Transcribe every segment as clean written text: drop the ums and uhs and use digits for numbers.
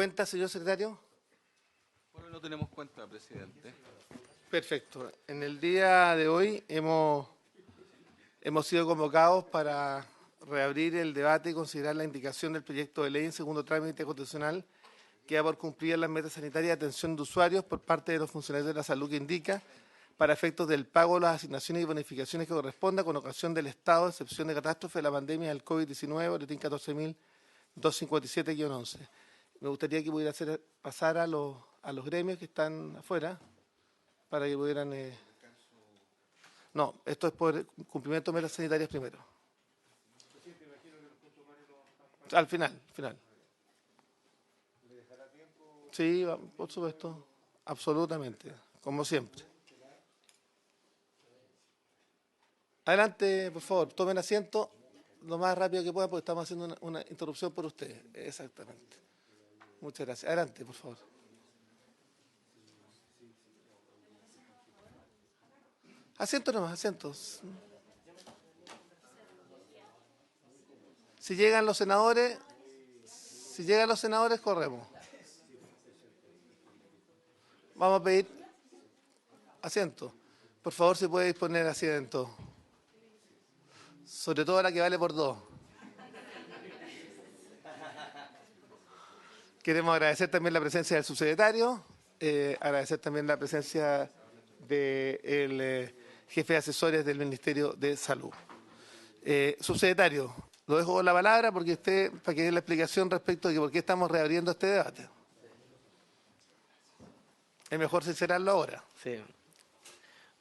¿Cuenta, señor secretario? Por hoy no tenemos cuenta, presidente. Perfecto. En el día de hoy hemos sido convocados para reabrir el debate y considerar la indicación del proyecto de ley en segundo trámite constitucional que da por cumplir las metas sanitarias de atención de usuarios por parte de los funcionarios de la salud que indica para efectos del pago de las asignaciones y bonificaciones que corresponda con ocasión del estado de excepción de catástrofe de la pandemia del COVID-19, boletín 14.257-11. Me gustaría que pudiera pasar a los gremios que están afuera para que pudieran... No, esto es por cumplimiento de metas sanitarias primero. Al final. Sí, por supuesto, absolutamente, como siempre. Adelante, por favor, tomen asiento lo más rápido que puedan porque estamos haciendo una interrupción por ustedes. Exactamente. Muchas gracias. Adelante, por favor. Asientos nomás, asientos. Si llegan los senadores, corremos. Vamos a pedir asiento. Por favor, si puede disponer asiento. Sobre todo la que vale por 2. Queremos agradecer también la presencia del subsecretario, agradecer también la presencia del jefe de asesores del Ministerio de Salud. Subsecretario, lo dejo con la palabra porque usted, para que dé la explicación respecto de por qué estamos reabriendo este debate. Es mejor sincerarlo ahora. Sí.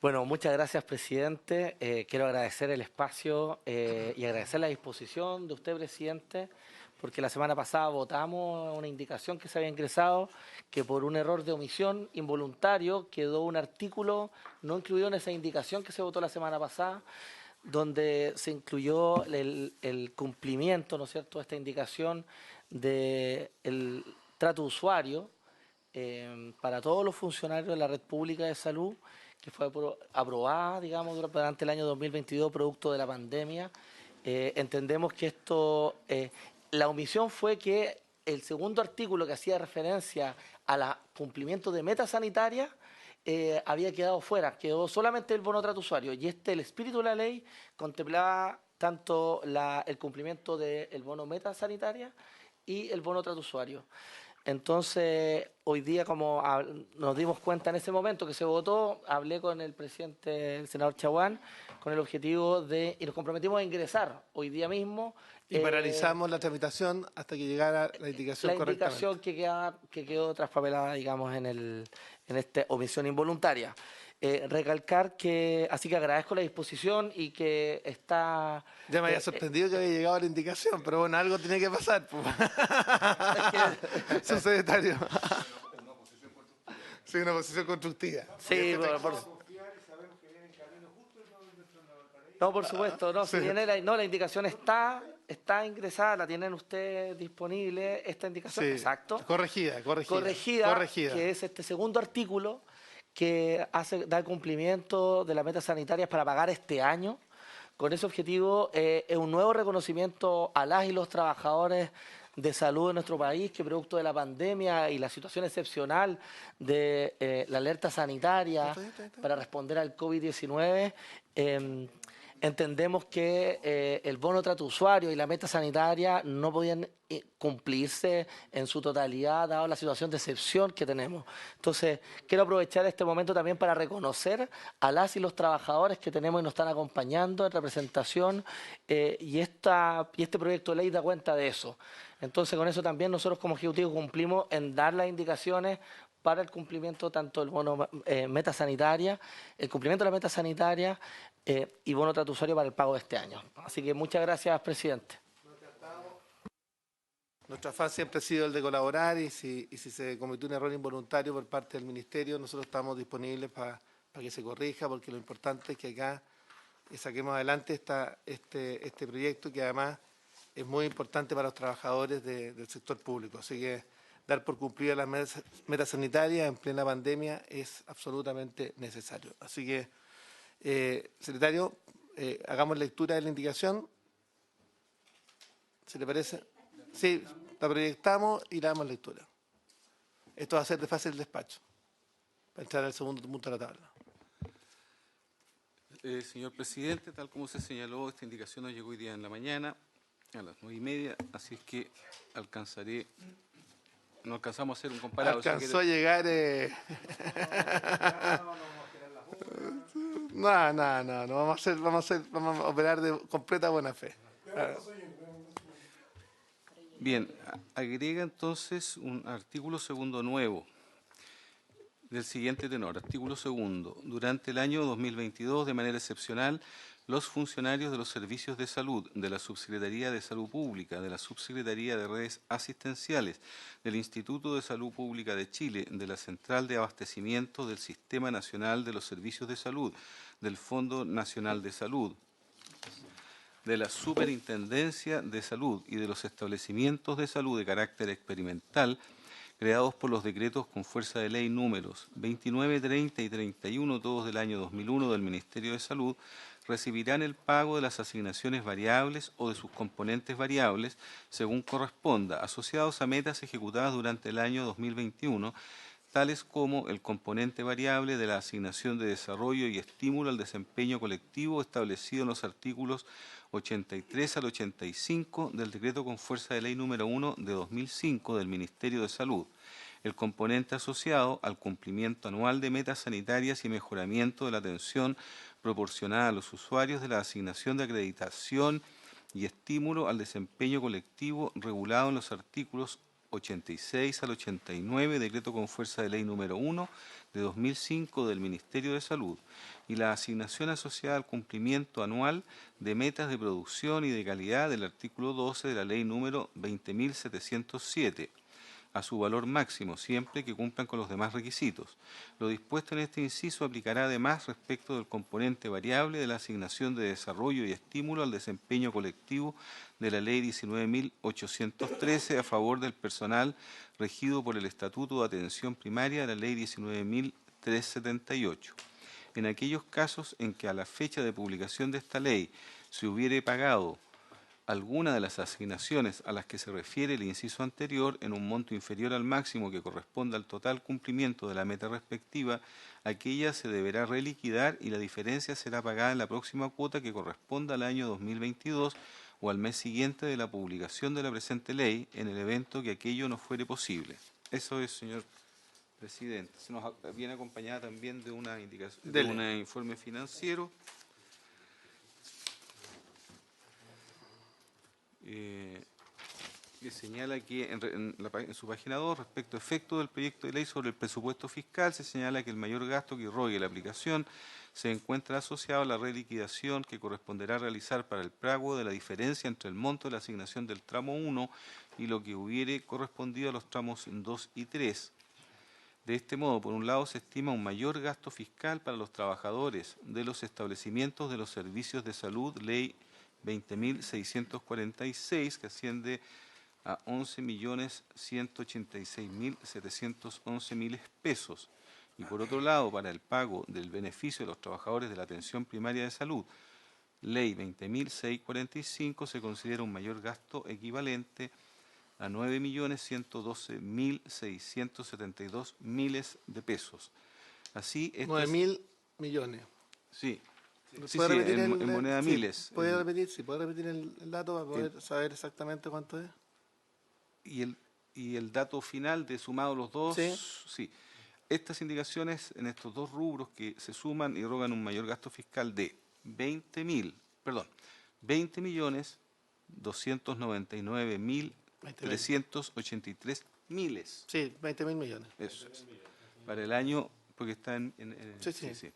Bueno, muchas gracias, presidente. Quiero agradecer el espacio y agradecer la disposición de usted, presidente, porque la semana pasada votamos una indicación que se había ingresado, que por un error de omisión involuntario quedó un artículo no incluido en esa indicación que se votó la semana pasada, donde se incluyó el cumplimiento, ¿no es cierto?, de esta indicación del trato usuario para todos los funcionarios de la red pública de salud, que fue aprobada, digamos, durante el año 2022, producto de la pandemia. Entendemos que esto, la omisión fue que el segundo artículo que hacía referencia al cumplimiento de metas sanitarias había quedado fuera, quedó solamente el bono trato usuario, y el espíritu de la ley contemplaba tanto el cumplimiento del bono meta sanitaria y el bono trato usuario. Entonces, hoy día, como nos dimos cuenta en ese momento que se votó, hablé con el presidente, el senador Chaguán, con el objetivo y nos comprometimos a ingresar hoy día mismo. Y paralizamos la tramitación hasta que llegara la indicación correctamente. La indicación que quedó traspapelada, digamos, en esta omisión involuntaria. Recalcar que, así que agradezco la disposición y que está... Ya me había sorprendido que había llegado la indicación, pero bueno, algo tiene que pasar. Subsecretario. Sí, una posición constructiva. Sí, no, por supuesto, no, si viene la indicación está ingresada, la tienen ustedes disponible, esta indicación, sí, exacto. Corregida, que es este segundo artículo que da cumplimiento de las metas sanitarias para pagar este año. Con ese objetivo es un nuevo reconocimiento a las y los trabajadores de salud de nuestro país que producto de la pandemia y la situación excepcional de la alerta sanitaria para responder al COVID-19, entendemos que el bono trato usuario y la meta sanitaria no podían cumplirse en su totalidad, dado la situación de excepción que tenemos. Entonces, quiero aprovechar este momento también para reconocer a las y los trabajadores que tenemos y nos están acompañando en representación, y este proyecto de ley da cuenta de eso. Entonces, con eso también nosotros como Ejecutivo cumplimos en dar las indicaciones para el cumplimiento tanto del bono meta sanitaria, el cumplimiento de la meta sanitaria y bono trato usuario para el pago de este año. Así que muchas gracias, presidente. Nuestro afán siempre ha sido el de colaborar y si se cometió un error involuntario por parte del Ministerio, nosotros estamos disponibles para que se corrija, porque lo importante es que acá saquemos adelante este proyecto que además es muy importante para los trabajadores del sector público. Así que dar por cumplidas las metas sanitarias en plena pandemia es absolutamente necesario. Así que, secretario, hagamos lectura de la indicación. ¿Se le parece? Sí, la proyectamos y le damos lectura. Esto va a ser de fácil despacho, para entrar al segundo punto de la tabla. Señor presidente, tal como se señaló, esta indicación nos llegó hoy día en la mañana, a las 9:30, así es que no alcanzamos a hacer un comparado. Alcanzó a llegar... No, vamos a operar de completa buena fe. Bien, agrega entonces un artículo segundo nuevo del siguiente tenor. Artículo segundo. Durante el año 2022, de manera excepcional, los funcionarios de los servicios de salud, de la Subsecretaría de Salud Pública, de la Subsecretaría de Redes Asistenciales, del Instituto de Salud Pública de Chile, de la Central de Abastecimiento del Sistema Nacional de los Servicios de Salud, del Fondo Nacional de Salud, de la Superintendencia de Salud y de los establecimientos de salud de carácter experimental creados por los decretos con fuerza de ley números 29, 30 y 31, todos del año 2001 del Ministerio de Salud, recibirán el pago de las asignaciones variables o de sus componentes variables, según corresponda, asociados a metas ejecutadas durante el año 2021, tales como el componente variable de la asignación de desarrollo y estímulo al desempeño colectivo establecido en los artículos 83 al 85 del decreto con fuerza de ley número 1 de 2005 del Ministerio de Salud, el componente asociado al cumplimiento anual de metas sanitarias y mejoramiento de la atención proporcionada a los usuarios de la asignación de acreditación y estímulo al desempeño colectivo regulado en los artículos 86 al 89, decreto con fuerza de ley número 1 de 2005 del Ministerio de Salud, y la asignación asociada al cumplimiento anual de metas de producción y de calidad del artículo 12 de la ley número 20.707, a su valor máximo, siempre que cumplan con los demás requisitos. Lo dispuesto en este inciso aplicará además respecto del componente variable de la asignación de desarrollo y estímulo al desempeño colectivo de la Ley 19.813 a favor del personal regido por el Estatuto de Atención Primaria de la Ley 19.378. En aquellos casos en que a la fecha de publicación de esta ley se hubiere pagado alguna de las asignaciones a las que se refiere el inciso anterior en un monto inferior al máximo que corresponda al total cumplimiento de la meta respectiva, aquella se deberá reliquidar y la diferencia será pagada en la próxima cuota que corresponda al año 2022 o al mes siguiente de la publicación de la presente ley, en el evento que aquello no fuere posible. Eso es, señor presidente. Se nos viene acompañada también de una indicación, de un informe financiero. Que señala que en su página 2, respecto a efecto del proyecto de ley sobre el presupuesto fiscal, se señala que el mayor gasto que irrogue la aplicación se encuentra asociado a la reliquidación que corresponderá realizar para el pago de la diferencia entre el monto de la asignación del tramo 1 y lo que hubiere correspondido a los tramos 2 y 3. De este modo, por un lado, se estima un mayor gasto fiscal para los trabajadores de los establecimientos de los servicios de salud, ley 20.646, que asciende a 11.186.711 pesos. Y por otro lado, para el pago del beneficio de los trabajadores de la atención primaria de salud, ley 20.645, se considera un mayor gasto equivalente a 9.112.672 de pesos. Así, 9.000 millones. Sí. Sí, ¿Puede repetir en moneda miles. ¿Puede repetir el dato para poder saber exactamente cuánto es? Y el dato final de sumado los dos, sí. Estas indicaciones en estos dos rubros que se suman y rogan un mayor gasto fiscal de 20.299.383 miles. Sí, 20.000 millones. Eso es. Para el año, porque está en sí.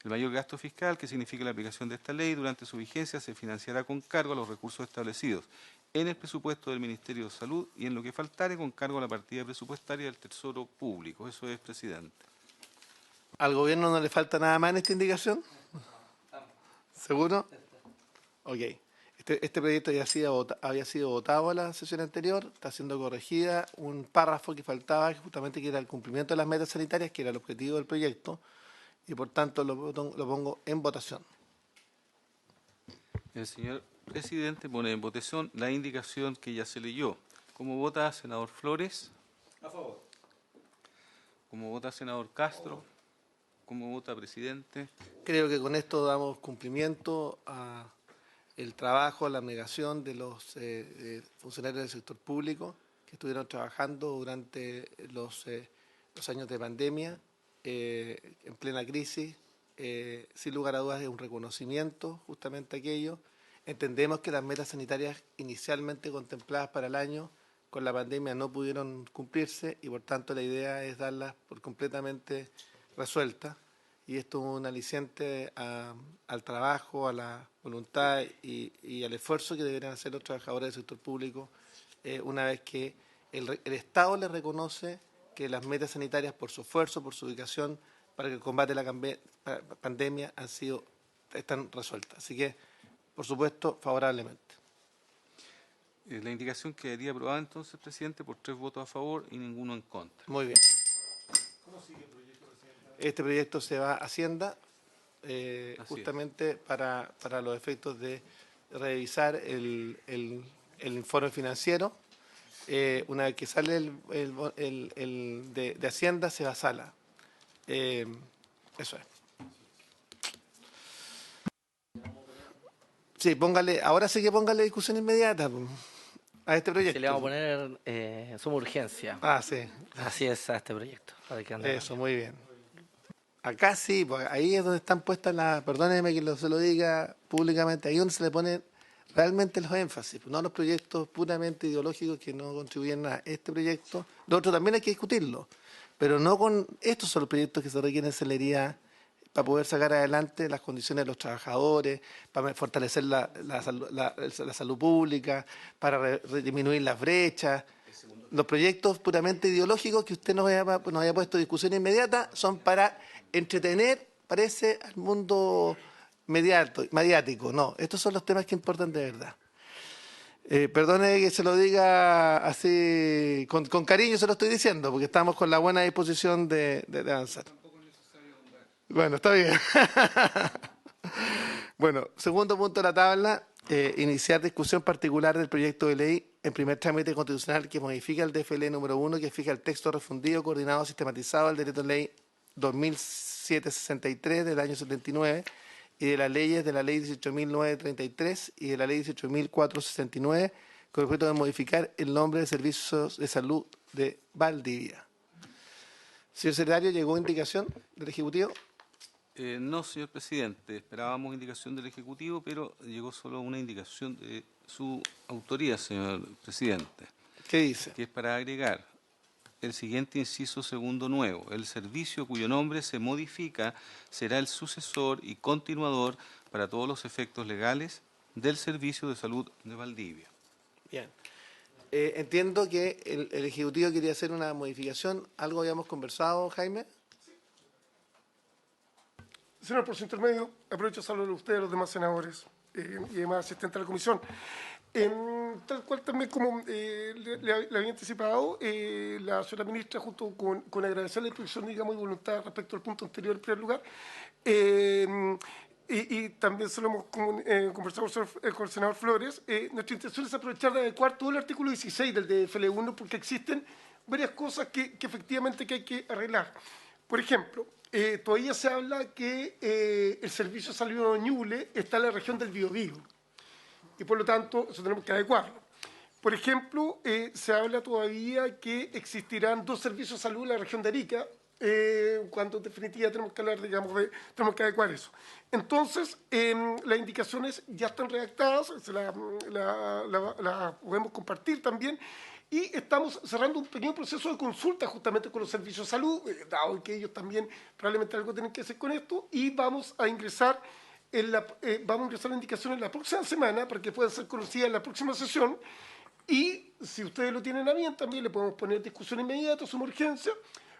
El mayor gasto fiscal, que significa la aplicación de esta ley, durante su vigencia se financiará con cargo a los recursos establecidos en el presupuesto del Ministerio de Salud y en lo que faltare con cargo a la partida presupuestaria del Tesoro Público. Eso es, presidente. ¿Al gobierno no le falta nada más en esta indicación? ¿Seguro? Ok. Este proyecto había sido votado a la sesión anterior, está siendo corregida un párrafo que faltaba, justamente que era el cumplimiento de las metas sanitarias, que era el objetivo del proyecto, y por tanto lo pongo en votación. El señor presidente pone en votación la indicación que ya se leyó. ¿Cómo vota, senador Flores? A favor. ¿Cómo vota senador Castro? ¿Cómo vota presidente? Creo que con esto damos cumplimiento a el trabajo, a la abnegación de los funcionarios del sector público que estuvieron trabajando durante los años de pandemia, en plena crisis. Sin lugar a dudas es un reconocimiento justamente a aquello. Entendemos que las metas sanitarias inicialmente contempladas para el año con la pandemia no pudieron cumplirse y por tanto la idea es darlas por completamente resueltas. Y esto es un aliciente al trabajo, a la voluntad y al esfuerzo que deberán hacer los trabajadores del sector público una vez que el Estado les reconoce que las metas sanitarias por su esfuerzo, por su ubicación, para el combate a la pandemia están resueltas. Así que, por supuesto, favorablemente. La indicación quedaría aprobada entonces, presidente, por 3 votos a favor y ninguno en contra. Muy bien. ¿Cómo sigue el proyecto, presidente? Este proyecto se va a Hacienda justamente para los efectos de revisar el informe financiero. Una vez que sale el de Hacienda, se va a Sala. Eso es. Sí, ahora sí que póngale discusión inmediata a este proyecto. Se le vamos a poner suma urgencia. Ah, sí. Así es a este proyecto. Para que ande Eso, muy bien. Acá sí, porque ahí es donde están puestas perdóneme que se lo diga públicamente, ahí es donde se le ponen realmente los énfasis, no los proyectos puramente ideológicos que no contribuyen a este proyecto. Lo otro también hay que discutirlo, pero no con estos son los proyectos que se requieren celeridad para poder sacar adelante las condiciones de los trabajadores, para fortalecer la salud pública, para disminuir las brechas. Los proyectos puramente ideológicos que usted nos haya puesto discusión inmediata son para entretener, parece, al mundo mediático. No, estos son los temas que importan de verdad. Perdone que se lo diga así, con cariño se lo estoy diciendo, porque estamos con la buena disposición de avanzar. Bueno, está bien. Bueno, segundo punto de la tabla, iniciar discusión particular del proyecto de ley en primer trámite constitucional que modifica el DFL número 1, que fija el texto refundido, coordinado, sistematizado del decreto de ley 2007-63 del año 79 y de las leyes de la ley 18.933 y de la ley 18.469 con el objeto de modificar el nombre de Servicios de Salud de Valdivia. Señor secretario, ¿llegó indicación del Ejecutivo? No, señor presidente. Esperábamos indicación del Ejecutivo, pero llegó solo una indicación de su autoría, señor presidente. ¿Qué dice? Que es para agregar el siguiente inciso segundo nuevo. El servicio cuyo nombre se modifica será el sucesor y continuador para todos los efectos legales del Servicio de Salud de Valdivia. Bien. Entiendo que el Ejecutivo quería hacer una modificación. ¿Algo habíamos conversado, Jaime? Señor, por su intermedio, aprovecho a saludar a usted y a los demás senadores y demás asistentes a la comisión. Tal cual también como le había anticipado, la señora ministra, junto con agradecer la disposición, digamos, y voluntad respecto al punto anterior, en primer lugar, y también se lo hemos conversado con el senador Flores, nuestra intención es aprovechar de adecuar todo el artículo 16 del DFL1 porque existen varias cosas que efectivamente hay que arreglar. Por ejemplo, todavía se habla que el servicio de salud de Ñuble está en la región del Biobío y por lo tanto eso tenemos que adecuarlo. Por ejemplo, se habla todavía que existirán 2 servicios de salud en la región de Arica, cuando en definitiva tenemos que hablar, digamos, tenemos que adecuar eso. Entonces, las indicaciones ya están redactadas, las podemos compartir también. Y estamos cerrando un pequeño proceso de consulta justamente con los servicios de salud, dado que ellos también probablemente algo tienen que hacer con esto, y vamos a ingresar la indicación en la próxima semana para que puedan ser conocidas en la próxima sesión. Y si ustedes lo tienen a bien, también le podemos poner discusión inmediata, suma urgencia,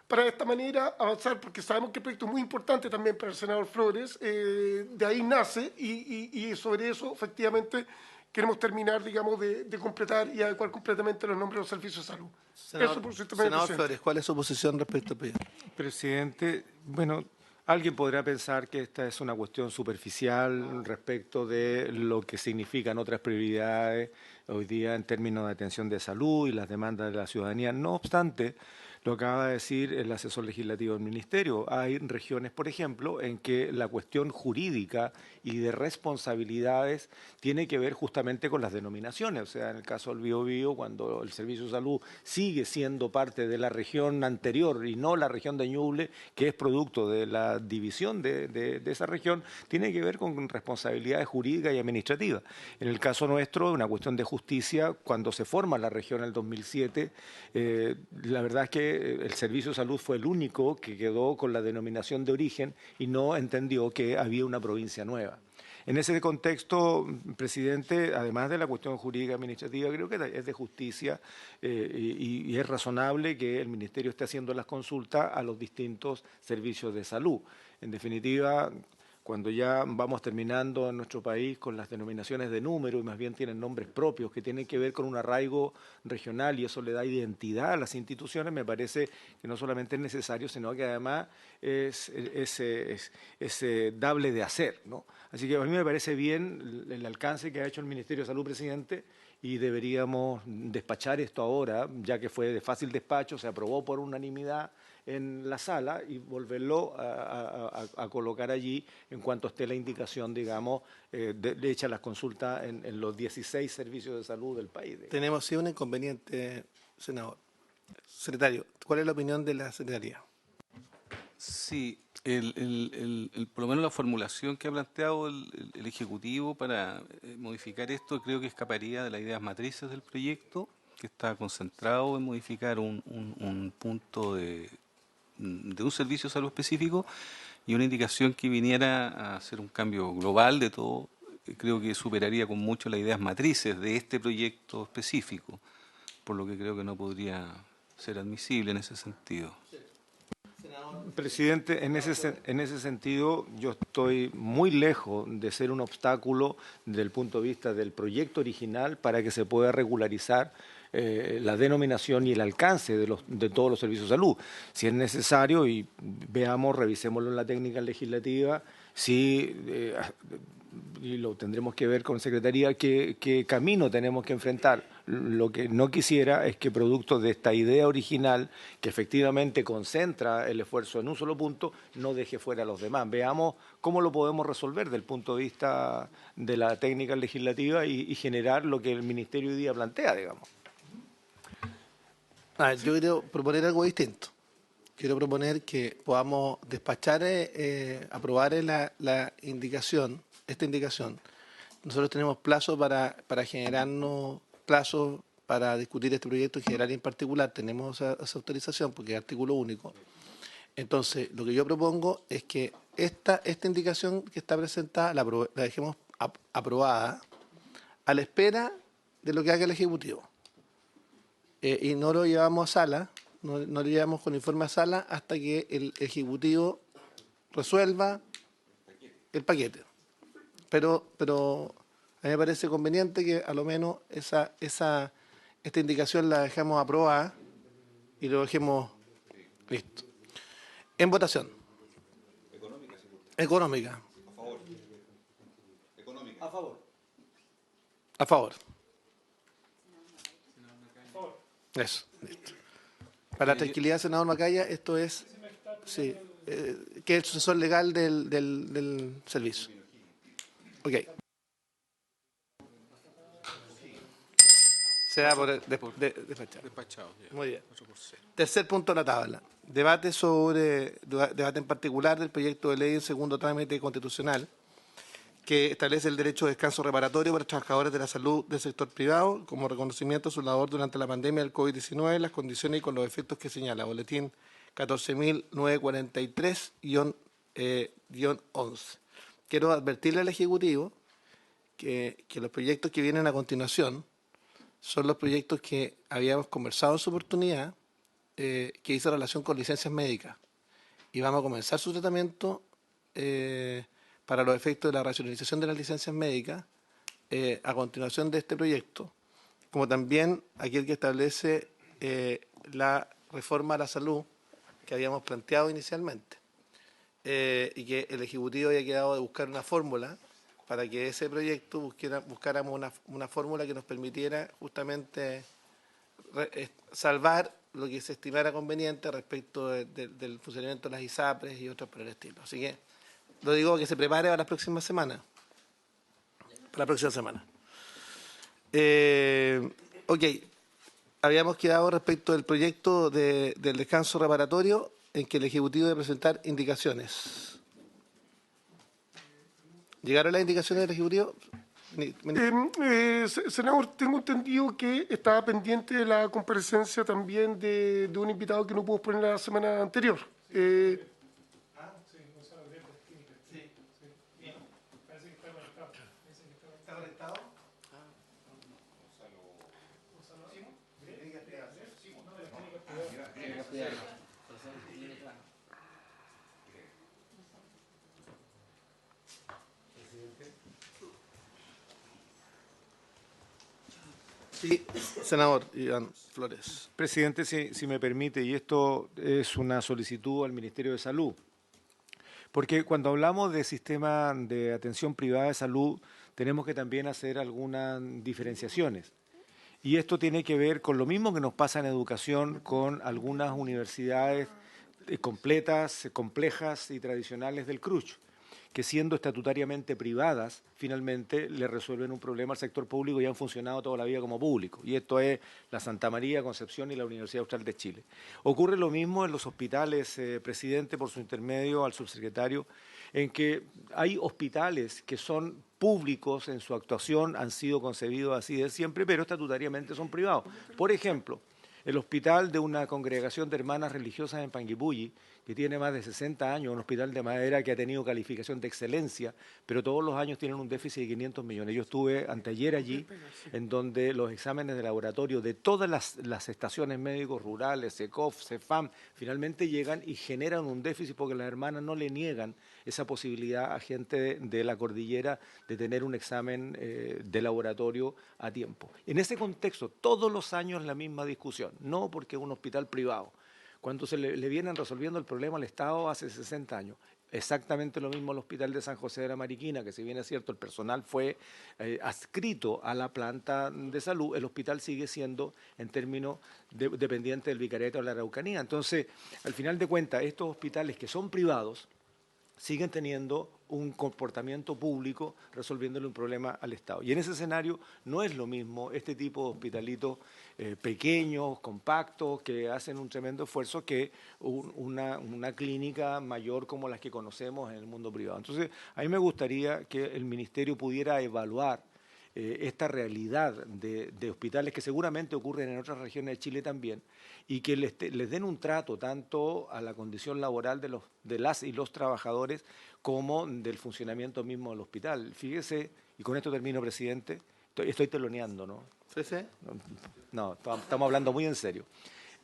para de esta manera avanzar, porque sabemos que el proyecto es muy importante también para el senador Flores, de ahí nace, y sobre eso, efectivamente, queremos terminar, digamos, de completar y adecuar completamente los nombres de los servicios de salud. Senador Flores, ¿cuál es su posición respecto al proyecto? Presidente, bueno, alguien podrá pensar que esta es una cuestión superficial respecto de lo que significan otras prioridades hoy día en términos de atención de salud y las demandas de la ciudadanía. No obstante, Lo acaba de decir el asesor legislativo del Ministerio. Hay regiones, por ejemplo, en que la cuestión jurídica y de responsabilidades tiene que ver justamente con las denominaciones. O sea, en el caso del Biobío, cuando el Servicio de Salud sigue siendo parte de la región anterior y no la región de Ñuble, que es producto de la división de esa región, tiene que ver con responsabilidades jurídicas y administrativas. En el caso nuestro, una cuestión de justicia, cuando se forma la región en el 2007, la verdad es que el Servicio de Salud fue el único que quedó con la denominación de origen y no entendió que había una provincia nueva. En ese contexto, presidente, además de la cuestión jurídica administrativa, creo que es de justicia y es razonable que el Ministerio esté haciendo las consultas a los distintos servicios de salud. En definitiva, cuando ya vamos terminando en nuestro país con las denominaciones de número y más bien tienen nombres propios que tienen que ver con un arraigo regional y eso le da identidad a las instituciones, me parece que no solamente es necesario, sino que además es dable de hacer, ¿no? Así que a mí me parece bien el alcance que ha hecho el Ministerio de Salud, presidente, y deberíamos despachar esto ahora, ya que fue de fácil despacho, se aprobó por unanimidad en la sala y volverlo a colocar allí en cuanto esté la indicación, digamos, de hecha las consultas en los 16 servicios de salud del país. Tenemos sí un inconveniente, senador. Secretario, ¿cuál es la opinión de la Secretaría? Sí, por lo menos la formulación que ha planteado el Ejecutivo para modificar esto creo que escaparía de las ideas matrices del proyecto, que está concentrado en modificar un punto de un servicio de salud específico y una indicación que viniera a hacer un cambio global de todo, creo que superaría con mucho las ideas matrices de este proyecto específico, por lo que creo que no podría ser admisible en ese sentido. Presidente, en ese sentido yo estoy muy lejos de ser un obstáculo desde el punto de vista del proyecto original para que se pueda regularizar la denominación y el alcance de todos los servicios de salud. Si es necesario, y veamos, revisémoslo en la técnica legislativa, si y lo tendremos que ver con Secretaría, qué camino tenemos que enfrentar. Lo que no quisiera es que producto de esta idea original, que efectivamente concentra el esfuerzo en un solo punto, no deje fuera a los demás. Veamos cómo lo podemos resolver desde el punto de vista de la técnica legislativa y generar lo que el Ministerio hoy día plantea, digamos. Yo quiero proponer algo distinto. Quiero proponer que podamos despachar, aprobar esta indicación. Nosotros tenemos plazo para generarnos plazos para discutir este proyecto en general y en particular. Tenemos esa autorización porque es artículo único. Entonces, lo que yo propongo es que esta indicación que está presentada la dejemos aprobada a la espera de lo que haga el Ejecutivo. Y no lo llevamos a sala, no lo llevamos con informe a sala hasta que el Ejecutivo resuelva el paquete. Pero a mí me parece conveniente que a lo menos esta indicación la dejamos aprobada y lo dejemos listo. En votación. Económica. A favor. Económica. A favor. A favor. Eso, listo. Para la tranquilidad, senador Macaya, esto es, sí, que es el sucesor legal del servicio. Ok. Se da por despachado. Despachado. Muy bien. Tercer punto de la tabla. Debate en particular del proyecto de ley en segundo trámite constitucional que establece el derecho de descanso reparatorio para trabajadores de la salud del sector privado como reconocimiento de su labor durante la pandemia del COVID-19, las condiciones y con los efectos que señala. Boletín 14.943-11. Quiero advertirle al Ejecutivo que los proyectos que vienen a continuación son los proyectos que habíamos conversado en su oportunidad, que hizo relación con licencias médicas. Y vamos a comenzar su tratamiento para los efectos de la racionalización de las licencias médicas a continuación de este proyecto, como también aquel que establece la reforma a la salud que habíamos planteado inicialmente y que el Ejecutivo había quedado de buscar una fórmula para que ese proyecto buscáramos una fórmula que nos permitiera justamente salvar lo que se estimara conveniente respecto del funcionamiento de las ISAPRES y otros por el estilo. Así que lo digo que se prepare para las próximas semanas. Para la próxima semana. Ok, habíamos quedado respecto del proyecto del descanso reparatorio en que el Ejecutivo debe presentar indicaciones. ¿Llegaron las indicaciones del Ejecutivo? Senador, tengo entendido que estaba pendiente de la comparecencia también de un invitado que no pudo poner la semana anterior. Sí, senador Iván Flores. Presidente, si me permite, y esto es una solicitud al Ministerio de Salud, porque cuando hablamos de sistema de atención privada de salud, tenemos que también hacer algunas diferenciaciones. Y esto tiene que ver con lo mismo que nos pasa en educación, con algunas universidades completas, complejas y tradicionales del CRUCH, que siendo estatutariamente privadas, finalmente le resuelven un problema al sector público y han funcionado toda la vida como público. Y esto es la Santa María, Concepción y la Universidad Austral de Chile. Ocurre lo mismo en los hospitales, presidente, por su intermedio al subsecretario, en que hay hospitales que son públicos en su actuación, han sido concebidos así de siempre, pero estatutariamente son privados. Por ejemplo, el hospital de una congregación de hermanas religiosas en Panguipulli, que tiene más de 60 años, un hospital de madera que ha tenido calificación de excelencia, pero todos los años tienen un déficit de 500 millones. Yo estuve anteayer allí, en donde los exámenes de laboratorio de todas las estaciones médicos rurales, SECOF, CEFAM, finalmente llegan y generan un déficit porque las hermanas no le niegan esa posibilidad a gente de la cordillera de tener un examen de laboratorio a tiempo. En ese contexto, todos los años la misma discusión, no porque es un hospital privado. Cuando se le vienen resolviendo el problema al Estado hace 60 años. Exactamente lo mismo el Hospital de San José de la Mariquina, que si bien es cierto el personal fue adscrito a la planta de salud, el hospital sigue siendo en términos dependiente del Vicariato de la Araucanía. Entonces, al final de cuentas, estos hospitales que son privados siguen teniendo un comportamiento público resolviéndole un problema al Estado. Y en ese escenario no es lo mismo este tipo de hospitalitos pequeños, compactos, que hacen un tremendo esfuerzo que una clínica mayor como las que conocemos en el mundo privado. Entonces, a mí me gustaría que el Ministerio pudiera evaluar esta realidad de hospitales que seguramente ocurren en otras regiones de Chile también, y que les den un trato tanto a la condición laboral de las y los trabajadores como del funcionamiento mismo del hospital. Fíjese, y con esto termino, presidente, estoy teloneando, ¿no? ¿Sí, sí? No, estamos hablando muy en serio.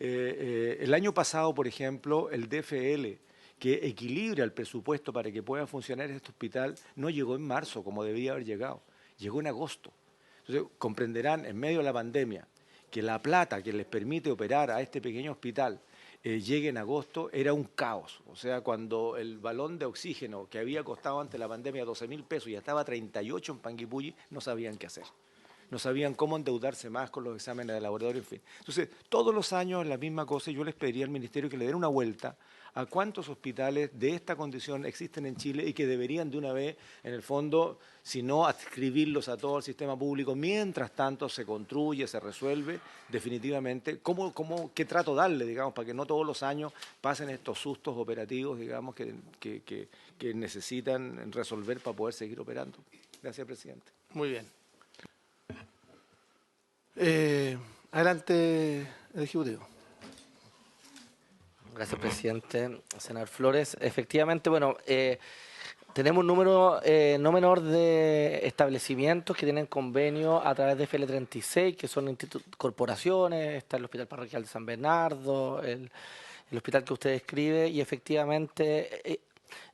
El año pasado, por ejemplo, el DFL, que equilibra el presupuesto para que pueda funcionar este hospital, no llegó en marzo como debía haber llegado. Llegó en agosto. Entonces, comprenderán, en medio de la pandemia, que la plata que les permite operar a este pequeño hospital llegue en agosto era un caos. O sea, cuando el balón de oxígeno que había costado antes la pandemia 12.000 pesos y estaba 38 en Panguipulli, no sabían qué hacer. No sabían cómo endeudarse más con los exámenes de laboratorio, en fin. Entonces, todos los años la misma cosa, y yo les pediría al Ministerio que le den una vuelta a cuántos hospitales de esta condición existen en Chile y que deberían de una vez, en el fondo, si no adscribirlos a todo el sistema público, mientras tanto se construye, se resuelve definitivamente, qué trato darle, digamos, para que no todos los años pasen estos sustos operativos, digamos, que necesitan resolver para poder seguir operando. Gracias, presidente. Muy bien. Adelante, el Ejecutivo. Gracias, presidente. Senador Flores. Efectivamente, bueno, tenemos un número no menor de establecimientos que tienen convenio a través de FL36, que son corporaciones, está el Hospital Parroquial de San Bernardo, el hospital que usted describe, y efectivamente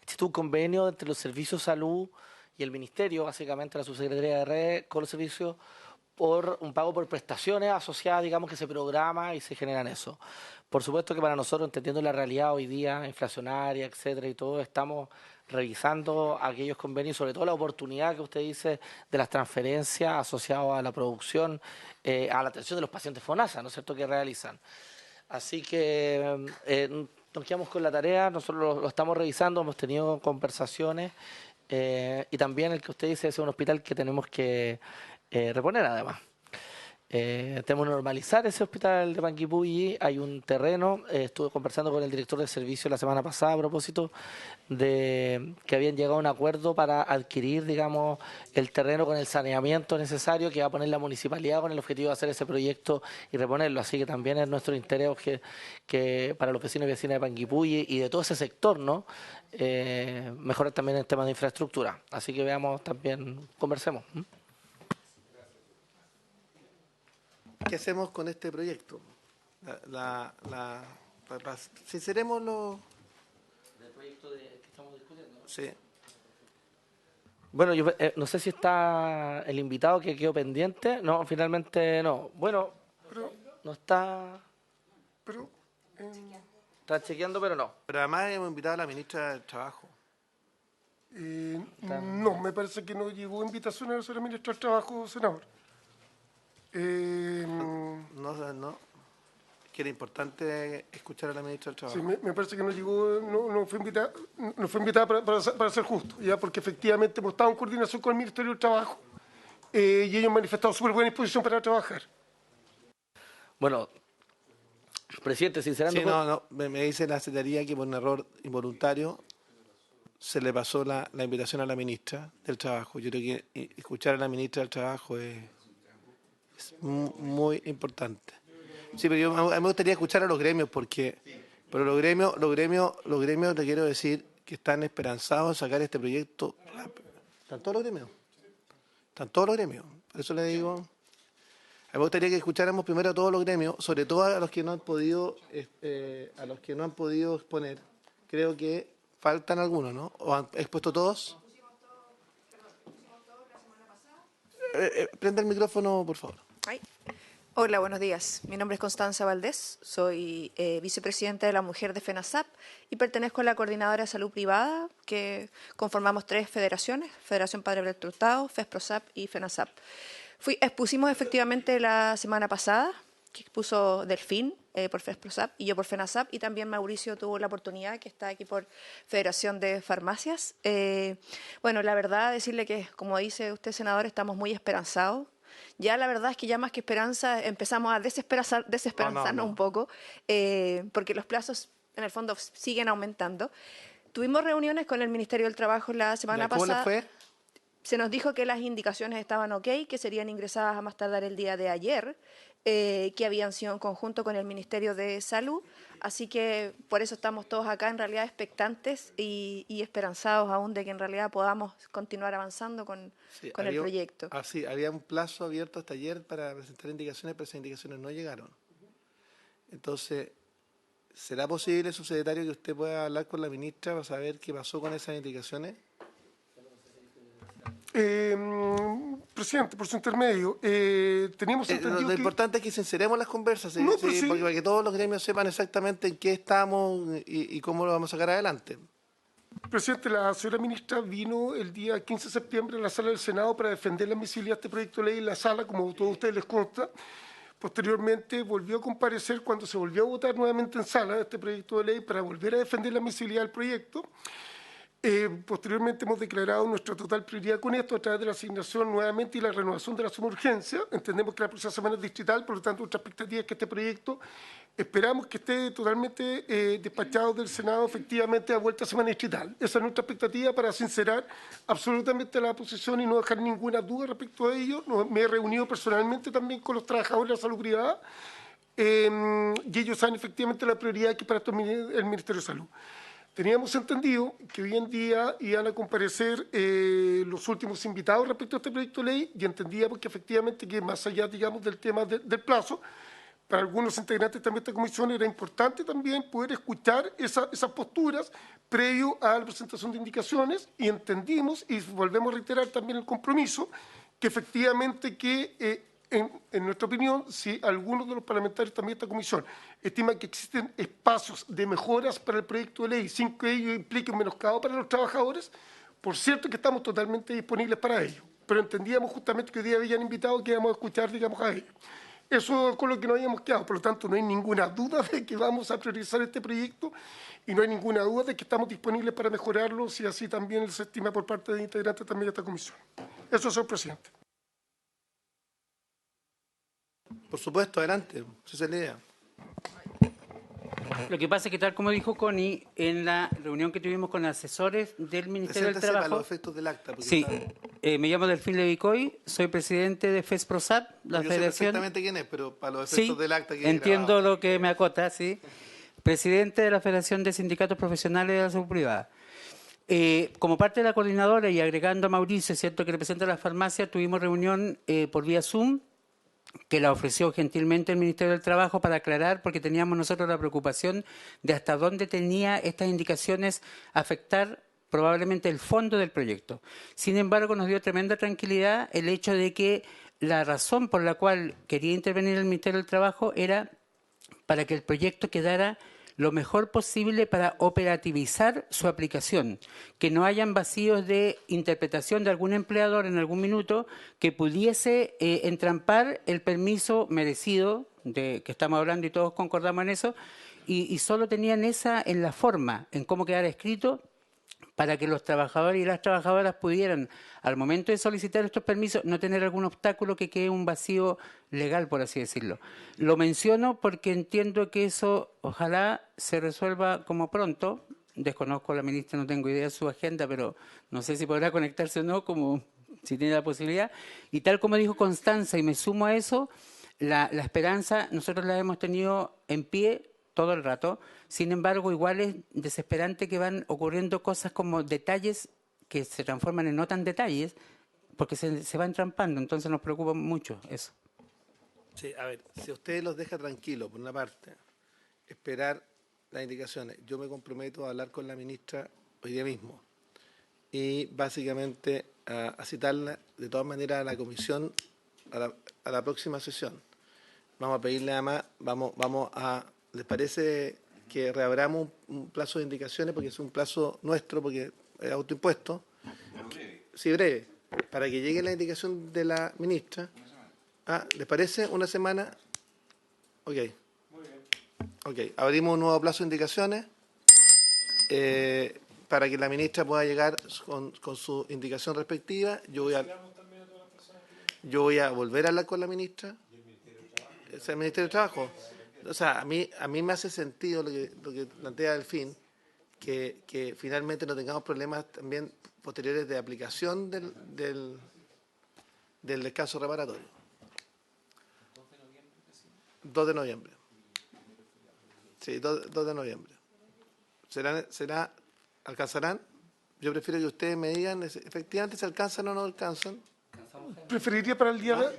existe un convenio entre los servicios de salud y el Ministerio, básicamente la Subsecretaría de Red, con los servicios por un pago por prestaciones asociadas, digamos, que se programa y se generan eso. Por supuesto que para nosotros, entendiendo la realidad hoy día, inflacionaria, etcétera, y todo, estamos revisando aquellos convenios, sobre todo la oportunidad que usted dice de las transferencias asociadas a la producción, a la atención de los pacientes FONASA, ¿no es cierto?, que realizan. Así que nos quedamos con la tarea, nosotros lo estamos revisando, hemos tenido conversaciones y también el que usted dice es un hospital que tenemos que reponer además. Tenemos que normalizar ese hospital de Panguipulli, hay un terreno, estuve conversando con el director del servicio la semana pasada a propósito de que habían llegado a un acuerdo para adquirir, digamos, el terreno con el saneamiento necesario que va a poner la municipalidad con el objetivo de hacer ese proyecto y reponerlo, así que también es nuestro interés que para los vecinos y vecinas de Panguipulli y de todo ese sector, ¿no? Mejorar también el tema de infraestructura, así que veamos también, conversemos. ¿Qué hacemos con este proyecto? Sinceremos ¿Del proyecto que estamos discutiendo? Sí. Bueno, yo no sé si está el invitado que quedó pendiente. No, finalmente no. Bueno, no está... Pero, Está chequeando, pero no. Pero además hemos invitado a la ministra del Trabajo. no, me parece que no llegó invitación a la señora ministra del Trabajo, senador. No, que era importante escuchar a la ministra del Trabajo. Sí, me parece que no llegó, no fue invitada para ser justo, ya, porque efectivamente hemos estado en coordinación con el Ministerio del Trabajo y ellos han manifestado súper buena disposición para trabajar. Bueno, presidente, sinceramente... Sí, me dice la secretaría que por un error involuntario se le pasó la invitación a la ministra del Trabajo. Yo creo que escuchar a la ministra del Trabajo es muy importante. Sí, pero a mí me gustaría escuchar a los gremios, pero los gremios, te quiero decir que están esperanzados en sacar este proyecto rápido. Están todos los gremios. Por eso le digo, a mí me gustaría que escucháramos primero a todos los gremios, sobre todo a los que no han podido, exponer. Creo que faltan algunos, ¿no? ¿O han expuesto todos? Prende el micrófono, por favor. Ay. Hola, buenos días. Mi nombre es Constanza Valdés, soy vicepresidenta de la Mujer de FENASAP y pertenezco a la Coordinadora de Salud Privada, que conformamos 3 federaciones, Federación Padre Alberto Hurtado, FESPROSAP y FENASAP. Expusimos efectivamente la semana pasada, que expuso Delfín por FESPROSAP y yo por FENASAP, y también Mauricio tuvo la oportunidad, que está aquí por Federación de Farmacias. Bueno, la verdad, decirle que, como dice usted, senador, estamos muy esperanzados. Ya la verdad es que ya más que esperanza empezamos a desesperanzarnos un poco, porque los plazos en el fondo siguen aumentando. Tuvimos reuniones con el Ministerio del Trabajo la semana pasada. ¿Cómo les fue? Se nos dijo que las indicaciones estaban ok, que serían ingresadas a más tardar el día de ayer, que habían sido en conjunto con el Ministerio de Salud. Así que por eso estamos todos acá en realidad expectantes y esperanzados aún de que en realidad podamos continuar avanzando con el proyecto. Sí, había un plazo abierto hasta ayer para presentar indicaciones, pero esas indicaciones no llegaron. Entonces, ¿será posible, subsecretario, que usted pueda hablar con la ministra para saber qué pasó con esas indicaciones? Presidente, por su intermedio, teníamos entendido lo importante es que sinceremos las conversas, No, pero sí. para que todos los gremios sepan exactamente en qué estamos y cómo lo vamos a sacar adelante. Presidente, la señora ministra vino el día 15 de septiembre a la sala del Senado para defender la admisibilidad de este proyecto de ley en la sala, como a todos ustedes les consta. Posteriormente volvió a comparecer cuando se volvió a votar nuevamente en sala este proyecto de ley para volver a defender la admisibilidad del proyecto. Posteriormente hemos declarado nuestra total prioridad con esto a través de la asignación nuevamente y la renovación de la suma urgencia. Entendemos que la próxima semana es distrital, por lo tanto nuestra expectativa es que este proyecto esperamos que esté totalmente despachado del Senado efectivamente a vuelta a semana distrital. Esa es nuestra expectativa para sincerar absolutamente la posición y no dejar ninguna duda respecto a ello. Me he reunido personalmente también con los trabajadores de la salud privada y ellos saben efectivamente la prioridad que para esto el Ministerio de Salud. Teníamos entendido que hoy en día iban a comparecer los últimos invitados respecto a este proyecto de ley y entendíamos que efectivamente que más allá, digamos, del tema del plazo, para algunos integrantes también de esta comisión era importante también poder escuchar esas posturas previo a la presentación de indicaciones y entendimos y volvemos a reiterar también el compromiso que efectivamente que en nuestra opinión, si algunos de los parlamentarios también de esta comisión estiman que existen espacios de mejoras para el proyecto de ley sin que ello implique un menoscabo para los trabajadores, por cierto que estamos totalmente disponibles para ello. Pero entendíamos justamente que hoy día habían invitado que íbamos a escuchar, digamos, a ellos. Eso es con lo que nos habíamos quedado. Por lo tanto, no hay ninguna duda de que vamos a priorizar este proyecto y no hay ninguna duda de que estamos disponibles para mejorarlo si así también se estima por parte de integrantes también de esta comisión. Eso, señor presidente. Por supuesto, adelante. Esa es la idea. Lo que pasa es que, tal como dijo Connie, en la reunión que tuvimos con asesores del Ministerio del Preséntese para Trabajo... los efectos del acta. porque Sí, está- me llamo Delfín Levicoy, soy presidente de FESPROSAP, la yo sé federación... perfectamente quién es, pero para los Sí, efectos del acta que entiendo lo que me acota, sí. Presidente de la Federación de Sindicatos Profesionales de la Salud Privada. Como parte de la coordinadora y agregando a Mauricio, ¿cierto?, que representa la farmacia, tuvimos reunión por vía Zoom, que la ofreció gentilmente el Ministerio del Trabajo para aclarar, porque teníamos nosotros la preocupación de hasta dónde tenía estas indicaciones afectar probablemente el fondo del proyecto. Sin embargo, nos dio tremenda tranquilidad el hecho de que la razón por la cual quería intervenir el Ministerio del Trabajo era para que el proyecto quedara lo mejor posible para operativizar su aplicación, que no hayan vacíos de interpretación de algún empleador en algún minuto que pudiese entrampar el permiso merecido, de que estamos hablando y todos concordamos en eso, y solo tenían esa en la forma, en cómo quedara escrito, para que los trabajadores y las trabajadoras pudieran, al momento de solicitar estos permisos, no tener algún obstáculo que quede un vacío legal, por así decirlo. Lo menciono porque entiendo que eso ojalá se resuelva como pronto. Desconozco a la ministra, no tengo idea de su agenda, pero no sé si podrá conectarse o no, como si tiene la posibilidad. Y tal como dijo Constanza, y me sumo a eso, la esperanza nosotros la hemos tenido en pie todo el rato. Sin embargo, igual es desesperante que van ocurriendo cosas como detalles que se transforman en no tan detalles porque se van trampando. Entonces nos preocupa mucho eso. Sí, a ver, si a ustedes los deja tranquilos, por una parte, esperar las indicaciones, yo me comprometo a hablar con la ministra hoy día mismo y básicamente a citarla de todas maneras a la comisión a la próxima sesión. Vamos a pedirle además, vamos a, ¿les parece que reabramos un plazo de indicaciones? Porque es un plazo nuestro, porque es autoimpuesto. Pero breve. Sí, breve, para que llegue la indicación de la ministra. ¿Les parece? ¿Una semana? Ok. Muy bien. Ok, abrimos un nuevo plazo de indicaciones para que la ministra pueda llegar con su indicación respectiva. Yo voy a volver a hablar con la ministra. ¿Es el Ministerio del Trabajo? O sea, a mí me hace sentido lo que plantea Delfín, que finalmente no tengamos problemas también posteriores de aplicación del descanso reparatorio. 2 de noviembre. Sí, 2 de noviembre. ¿Alcanzarán? Yo prefiero que ustedes me digan efectivamente si alcanzan o no alcanzan. Preferiría para el día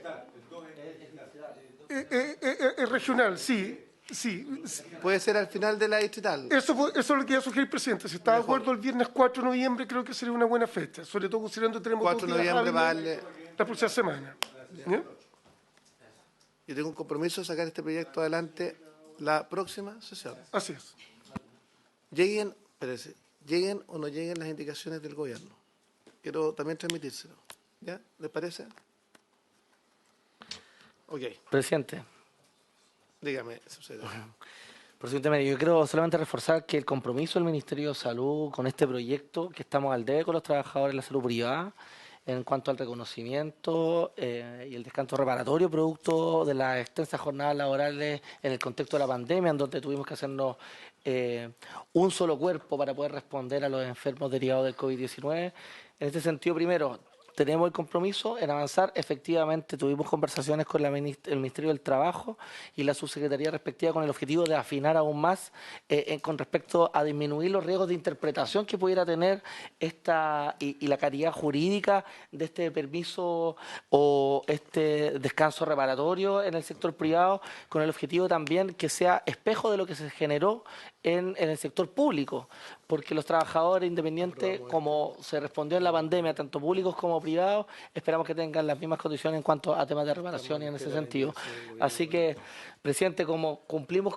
regional, sí. Puede ser al final de la distrital. Eso es lo que iba a sugerir el presidente. Si está de acuerdo el viernes 4 de noviembre, creo que sería una buena fecha, sobre todo considerando que tenemos 4 de noviembre va a darle... la próxima semana. ¿Ya? Yo tengo un compromiso de sacar este proyecto adelante la próxima sesión. Así es. Lleguen o no lleguen las indicaciones del gobierno. Quiero también transmitírselo. ¿Ya? ¿Les parece? Ok. Presidente. Dígame, subsecretario. Presidente, yo quiero solamente reforzar que el compromiso del Ministerio de Salud con este proyecto, que estamos al debe con los trabajadores de la salud privada, en cuanto al reconocimiento y el descanso reparatorio producto de las extensas jornadas laborales en el contexto de la pandemia, en donde tuvimos que hacernos un solo cuerpo para poder responder a los enfermos derivados del COVID-19. En este sentido, primero, tenemos el compromiso en avanzar. Efectivamente, tuvimos conversaciones con el Ministerio del Trabajo y la subsecretaría respectiva con el objetivo de afinar aún más con respecto a disminuir los riesgos de interpretación que pudiera tener esta y la calidad jurídica de este permiso o este descanso reparatorio en el sector privado, con el objetivo también que sea espejo de lo que se generó en el sector público, porque los trabajadores independientes, como se respondió en la pandemia, tanto públicos como privados, esperamos que tengan las mismas condiciones en cuanto a temas de reparación y en ese sentido. Así que, presidente, como cumplimos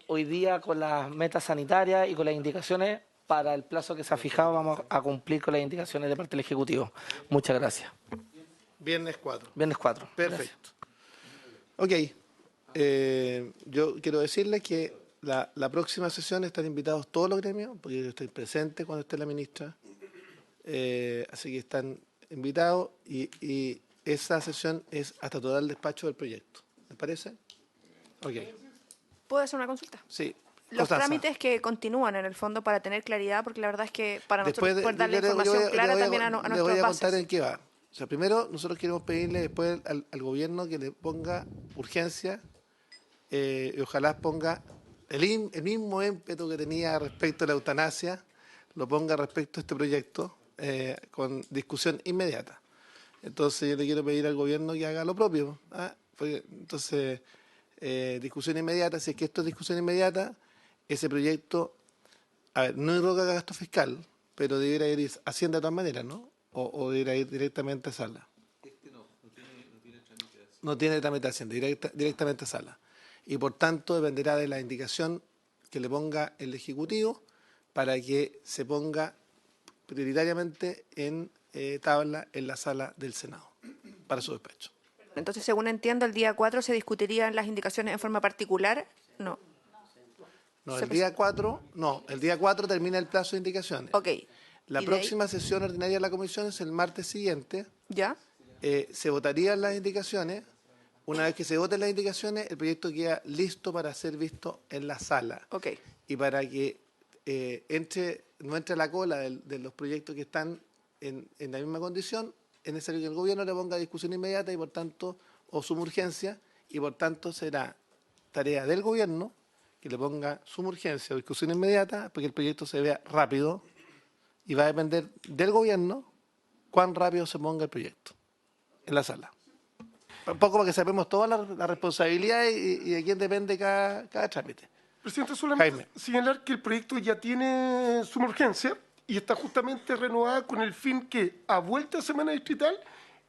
hoy día con las metas sanitarias y con las indicaciones, para el plazo que se ha fijado vamos a cumplir con las indicaciones de parte del Ejecutivo. Muchas gracias. Viernes 4. Viernes 4. Perfecto. Ok, yo quiero decirles que la próxima sesión están invitados todos los gremios, porque yo estoy presente cuando esté la ministra, así que están invitados y esa sesión es hasta todo el despacho del proyecto. ¿Les parece? Ok, ¿Puedo hacer una consulta? sí. Los Constanza. trámites que continúan en el fondo para tener claridad, porque la verdad es que para Después nosotros poder darle yo le- información yo voy a- clara le voy a- también a le nuestros voy a contar bases. en qué va. O sea, primero nosotros queremos pedirle después al gobierno que le ponga urgencia y ojalá ponga el mismo ímpetu que tenía respecto a la eutanasia, lo ponga respecto a este proyecto con discusión inmediata. Entonces yo le quiero pedir al gobierno que haga lo propio. Entonces, discusión inmediata, si es que esto es discusión inmediata, ese proyecto, a ver, no irroga gasto fiscal, pero debiera ir a Hacienda de todas maneras, ¿no? O debiera ir directamente a sala. No tiene tramitación, directamente a sala. Y por tanto dependerá de la indicación que le ponga el Ejecutivo para que se ponga prioritariamente en tabla en la sala del Senado para su despacho. Entonces, según entiendo, el día 4 se discutirían las indicaciones en forma particular. No. No, Se el día 4, no, el día 4 termina el plazo de indicaciones. Ok. La ¿Y de próxima sesión ordinaria de la comisión es el martes siguiente. ¿Ya? Se votarían las indicaciones. Una vez que se voten las indicaciones, el proyecto queda listo para ser visto en la sala. Ok. Y para que no entre a la cola de los proyectos que están en la misma condición, es necesario que el gobierno le ponga discusión inmediata y por tanto, o suma urgencia, y por tanto será tarea del gobierno que le ponga suma urgencia o discusión inmediata para que el proyecto se vea rápido y va a depender del gobierno cuán rápido se ponga el proyecto en la sala. Un poco para que sepamos toda la responsabilidad y de quién depende cada trámite. Presidente, solamente Jaime. señalar que el proyecto ya tiene suma urgencia y está justamente renovada con el fin que, a vuelta de semana distrital,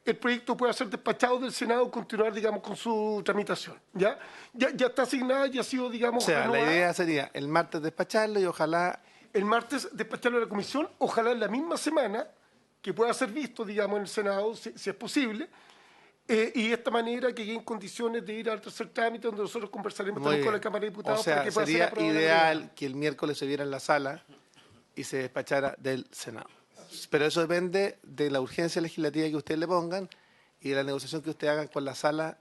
el proyecto pueda ser despachado del Senado y continuar, digamos, con su tramitación. ¿Ya? Ya está asignada, ya ha sido, digamos, O sea, la renovada. idea sería el martes despacharlo y ojalá El martes despacharlo a la comisión, ojalá en la misma semana, que pueda ser visto, digamos, en el Senado, si es posible, y de esta manera que llegue en condiciones de ir al tercer trámite, donde nosotros conversaremos muy también con bien. la Cámara de Diputados O sea, para que pueda ser sería aprobado. de la brevedad. ideal que el miércoles se viera en la sala y se despachara del Senado. Pero eso depende de la urgencia legislativa que ustedes le pongan y de la negociación que ustedes hagan con la sala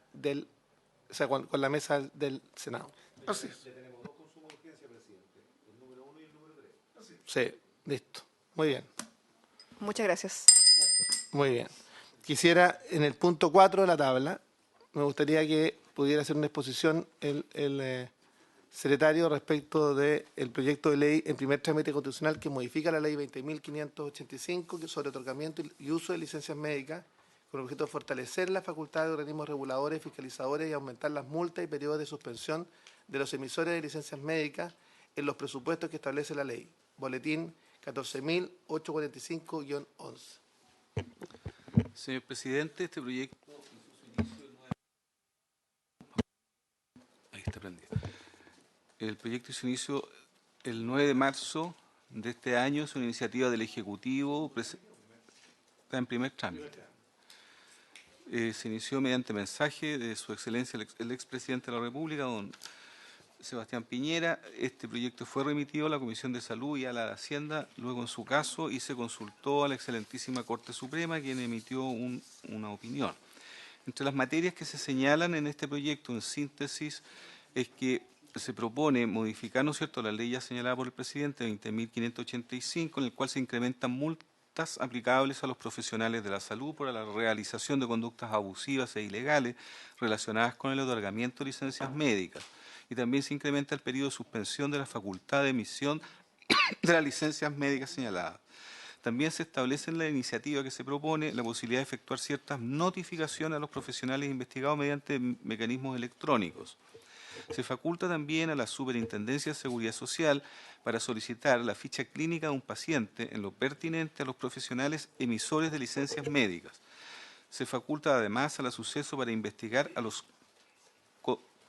o sea, con la mesa del Senado. Así es. Sí, listo. Muy bien. Muchas gracias. Muy bien. Quisiera, en el punto 4 de la tabla, me gustaría que pudiera hacer una exposición el secretario respecto del proyecto de ley en primer trámite constitucional que modifica la ley 20.585 que es sobre otorgamiento y uso de licencias médicas con el objeto de fortalecer la facultad de organismos reguladores y fiscalizadores y aumentar las multas y periodos de suspensión de los emisores de licencias médicas en los presupuestos que establece la ley. Boletín 14.845-11. Señor presidente, este proyecto ahí está prendido. El proyecto hizo inicio el 9 de marzo de este año, es una iniciativa del Ejecutivo, está en primer trámite. Se inició mediante mensaje de Su Excelencia el expresidente de la República, don Sebastián Piñera. Este proyecto fue remitido a la Comisión de Salud y a la de Hacienda, luego en su caso, y se consultó a la excelentísima Corte Suprema, quien emitió una opinión. Entre las materias que se señalan en este proyecto, en síntesis, es que se propone modificar, ¿no es cierto?, la ley ya señalada por el presidente, 20.585, en el cual se incrementan multas aplicables a los profesionales de la salud por la realización de conductas abusivas e ilegales relacionadas con el otorgamiento de licencias médicas. Y también se incrementa el periodo de suspensión de la facultad de emisión de las licencias médicas señaladas. También se establece en la iniciativa que se propone la posibilidad de efectuar ciertas notificaciones a los profesionales investigados mediante mecanismos electrónicos. Se faculta también a la Superintendencia de Seguridad Social para solicitar la ficha clínica de un paciente en lo pertinente a los profesionales emisores de licencias médicas. Se faculta además a la Suceso para investigar a los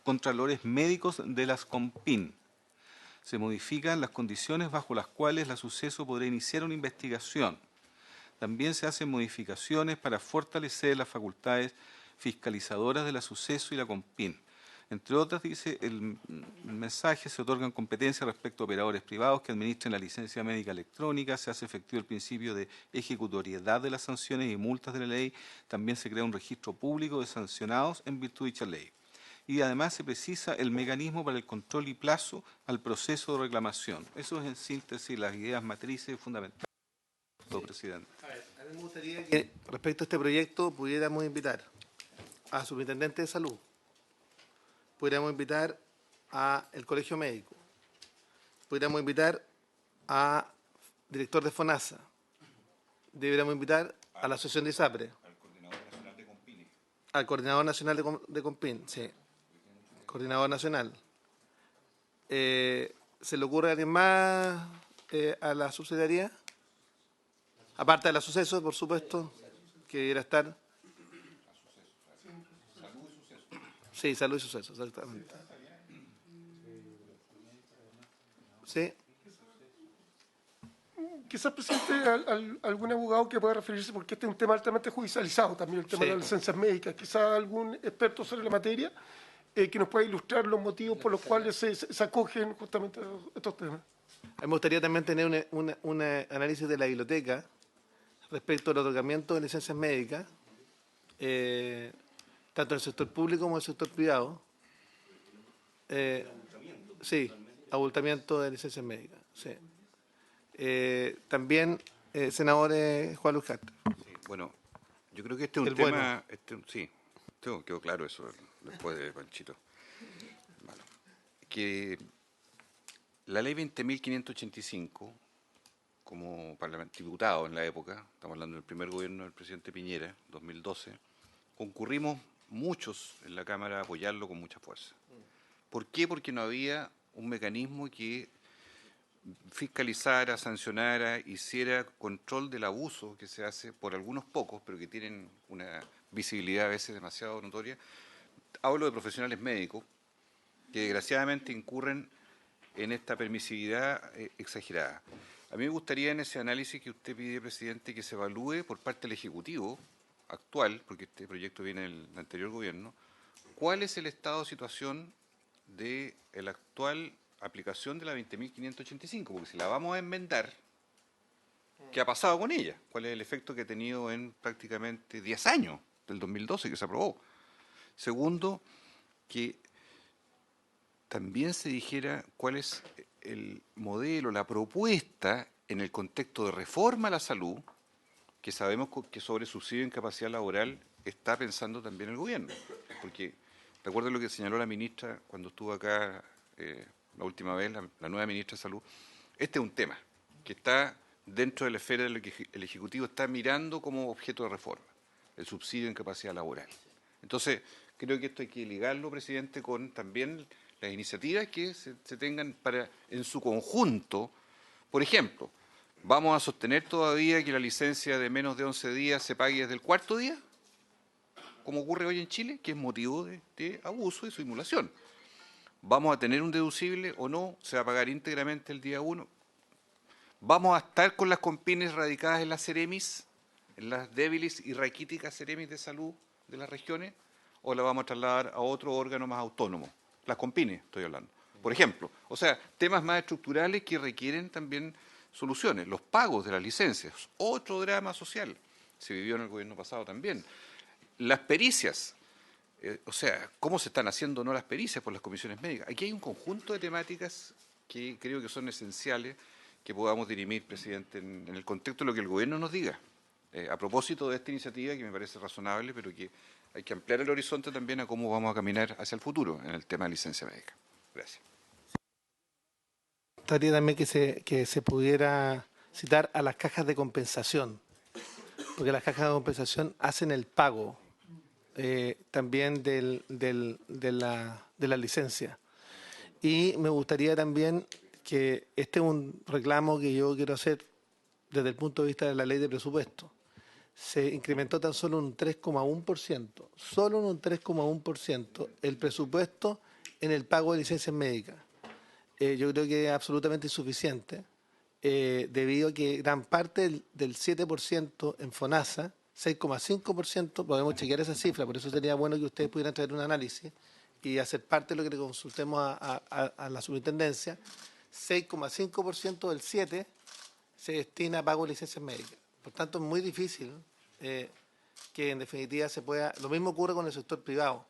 contralores médicos de las COMPIN. Se modifican las condiciones bajo las cuales la Suceso podrá iniciar una investigación. También se hacen modificaciones para fortalecer las facultades fiscalizadoras de la Suceso y la Compin. Entre otras, dice el mensaje, se otorgan competencias respecto a operadores privados que administren la licencia médica electrónica, se hace efectivo el principio de ejecutoriedad de las sanciones y multas de la ley, también se crea un registro público de sancionados en virtud de dicha ley. Y además se precisa el mecanismo para el control y plazo al proceso de reclamación. Eso es en síntesis las ideas matrices fundamentales, presidente. A mí me gustaría que respecto a este proyecto pudiéramos invitar a superintendente de salud, pudiéramos invitar al colegio médico, pudiéramos invitar a director de FONASA, deberíamos invitar a la asociación de ISAPRE, al coordinador nacional de Compin, sí, coordinador nacional. ¿Se le ocurre a alguien más a la subsidiaría? Aparte de la Suceso, por supuesto, que debiera estar. Sí, Salud y Suceso, exactamente. Sí. Quizás, presidente, algún abogado que pueda referirse, porque este es un tema altamente judicializado también, el tema Sí. de las licencias médicas. Quizás algún experto sobre la materia que nos pueda ilustrar los motivos por los cuales se acogen justamente a estos temas. A mí me gustaría también tener un análisis de la biblioteca respecto al otorgamiento de licencias médicas, tanto en el sector público como en el sector privado. Sí, abultamiento de licencias médicas. Sí. También, senador Juan Luis Castro. Sí, bueno, yo creo que este es un El tema... sí, quedó claro eso después de Panchito. Bueno, que la ley 20.585, como diputado en la época, estamos hablando del primer gobierno del presidente Piñera, 2012, concurrimos muchos en la Cámara a apoyarlo con mucha fuerza. ¿Por qué? Porque no había un mecanismo que fiscalizara, sancionara, hiciera control del abuso que se hace por algunos pocos, pero que tienen una visibilidad a veces demasiado notoria. Hablo de profesionales médicos que desgraciadamente incurren en esta permisividad exagerada. A mí me gustaría en ese análisis que usted pide, presidente, que se evalúe por parte del Ejecutivo actual, porque este proyecto viene del anterior gobierno, cuál es el estado de situación de la actual aplicación de la 20.585, porque si la vamos a enmendar, ¿qué ha pasado con ella? ¿Cuál es el efecto que ha tenido en prácticamente 10 años, del 2012 que se aprobó? Segundo, que también se dijera cuál es el modelo, la propuesta en el contexto de reforma a la salud, que sabemos que sobre subsidio de incapacidad laboral está pensando también el gobierno. Porque recuerdo lo que señaló la ministra cuando estuvo acá la última vez, la nueva ministra de Salud. Este es un tema que está dentro de la esfera de lo que el Ejecutivo está mirando como objeto de reforma, el subsidio de incapacidad laboral. Entonces, creo que esto hay que ligarlo, presidente, con también las iniciativas que se tengan para, en su conjunto. Por ejemplo, ¿vamos a sostener todavía que la licencia de menos de 11 días se pague desde el cuarto día? Como ocurre hoy en Chile, que es motivo de abuso y simulación. ¿Vamos a tener un deducible o no? ¿Se va a pagar íntegramente el día 1? ¿Vamos a estar con las compines radicadas en las Ceremis, en las débiles y raquíticas Ceremis de salud de las regiones? ¿O la vamos a trasladar a otro órgano más autónomo? Las compines, estoy hablando. Por ejemplo, o sea, temas más estructurales que requieren también soluciones. Los pagos de las licencias, otro drama social. Se vivió en el gobierno pasado también. Las pericias, o sea, ¿cómo se están haciendo o no las pericias por las comisiones médicas? Aquí hay un conjunto de temáticas que creo que son esenciales que podamos dirimir, presidente, en el contexto de lo que el gobierno nos diga. A propósito de esta iniciativa, que me parece razonable, pero que hay que ampliar el horizonte también a cómo vamos a caminar hacia el futuro en el tema de licencia médica. Gracias. Estaría también que se pudiera citar a las cajas de compensación, porque las cajas de compensación hacen el pago también de la licencia. Y me gustaría también que este es un reclamo que yo quiero hacer desde el punto de vista de la ley de presupuesto. Se incrementó tan solo un 3,1%, solo un 3,1% el presupuesto en el pago de licencias médicas. Yo creo que es absolutamente insuficiente, debido a que gran parte del 7% en FONASA 6,5%, podemos chequear esa cifra, por eso sería bueno que ustedes pudieran traer un análisis y hacer parte de lo que le consultemos a la superintendencia. 6,5% del 7% se destina a pago de licencias médicas. Por tanto, es muy difícil que en definitiva se pueda... Lo mismo ocurre con el sector privado.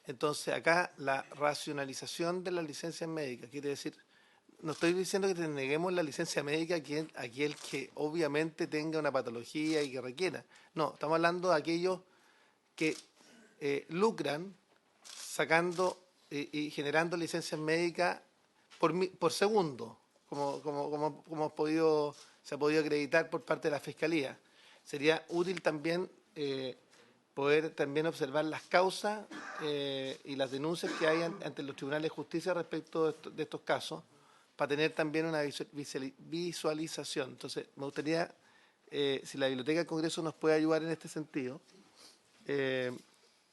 Entonces, acá la racionalización de las licencias médicas, quiere decir, no estoy diciendo que te neguemos la licencia médica a aquel que obviamente tenga una patología y que requiera. No, estamos hablando de aquellos que lucran sacando y generando licencias médicas por segundo, como se ha podido acreditar por parte de la Fiscalía. Sería útil también poder también observar las causas y las denuncias que hay ante los tribunales de justicia respecto de estos casos, para tener también una visualización. Entonces, me gustaría, si la Biblioteca del Congreso nos puede ayudar en este sentido,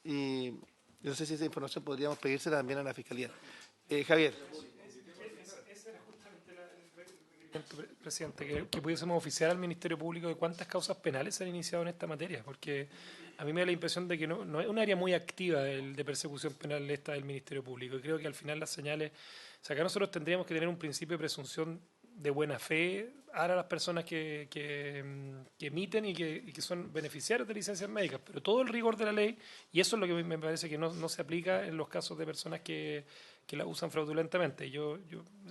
y yo no sé si esa información podríamos pedírsela también a la Fiscalía. Javier. Presidente, que pudiésemos oficiar al Ministerio Público de cuántas causas penales se han iniciado en esta materia, porque a mí me da la impresión de que no es un área muy activa de persecución penal esta del Ministerio Público, y creo que al final las señales, o sea, acá nosotros tendríamos que tener un principio de presunción de buena fe a las personas que emiten y que son beneficiarios de licencias médicas, pero todo el rigor de la ley, y eso es lo que me parece que no se aplica en los casos de personas que la usan fraudulentamente. Yo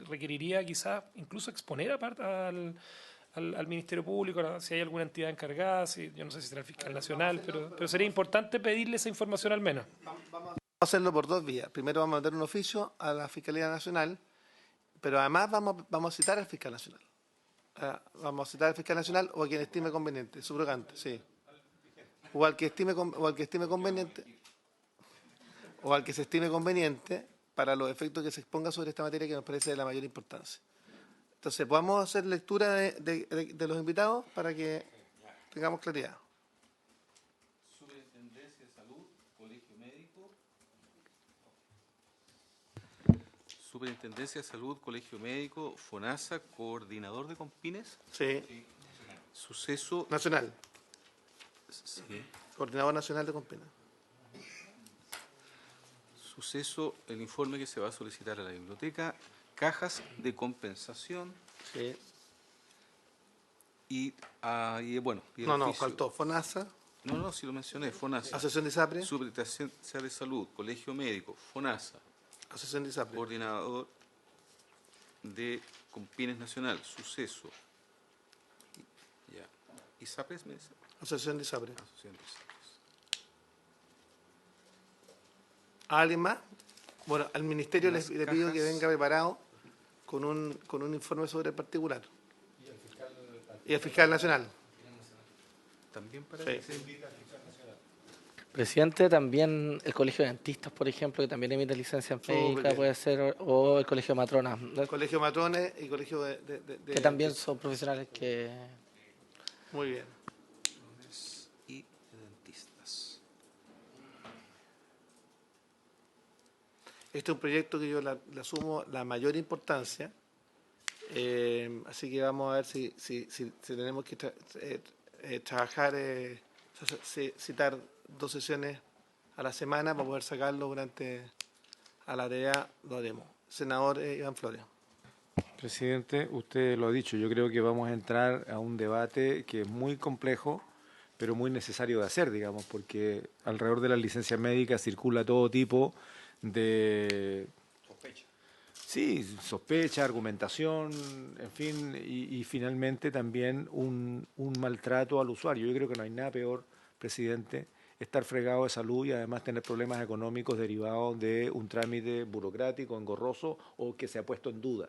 requeriría quizás incluso exponer al Ministerio Público, si hay alguna entidad encargada, yo no sé si será el fiscal nacional, pero sería importante pedirle esa información al menos. Vamos a hacerlo por dos vías. Primero vamos a mandar un oficio a la Fiscalía Nacional, pero además vamos a citar al fiscal nacional. Vamos a citar al fiscal nacional o a quien estime conveniente, subrogante, sí. O al que estime conveniente, o al que se estime conveniente para los efectos que se exponga sobre esta materia que nos parece de la mayor importancia. Entonces, podamos hacer lectura de los invitados para que tengamos claridad. Superintendencia de Salud, Colegio Médico. Superintendencia de Salud, Colegio Médico, FONASA, coordinador de Compines. Sí. Suceso. Nacional. Sí. Coordinador Nacional de Compina. Suceso, el informe que se va a solicitar a la biblioteca, cajas de compensación. Sí. Y bueno. Y No, oficio. faltó FONASA. No, sí lo mencioné, FONASA. Asociación de ISAPRE. Superintendencia de Salud, Colegio Médico, FONASA. Asociación de ISAPRE. Coordinador de Compines Nacional, Suceso. Ya. ¿ISAPRES me dice? Asociación de ISAPRE. Asociación de ISAPRES. ¿Alguien más? Bueno, al Ministerio le pido cajas. que venga preparado con un informe sobre el particular. Y el fiscal nacional. También para Sí. Presidente, también el Colegio de Dentistas, por ejemplo, que también emite licencias médicas, bien. puede ser, o el Colegio de Matronas, Colegio Matrones y Colegio de que también son profesionales que... Muy bien. y dentistas. Este es un proyecto que yo le asumo la mayor importancia, así que vamos a ver si tenemos que trabajar, citar 2 sesiones a la semana para poder sacarlo durante a la tarea, lo haremos. Senador Iván Flores. Presidente, usted lo ha dicho, yo creo que vamos a entrar a un debate que es muy complejo, pero muy necesario de hacer, digamos, porque alrededor de las licencias médicas circula todo tipo de... Sí, sospecha, argumentación, en fin, y finalmente también un maltrato al usuario. Yo creo que no hay nada peor, presidente, estar fregado de salud y además tener problemas económicos derivados de un trámite burocrático, engorroso o que se ha puesto en duda.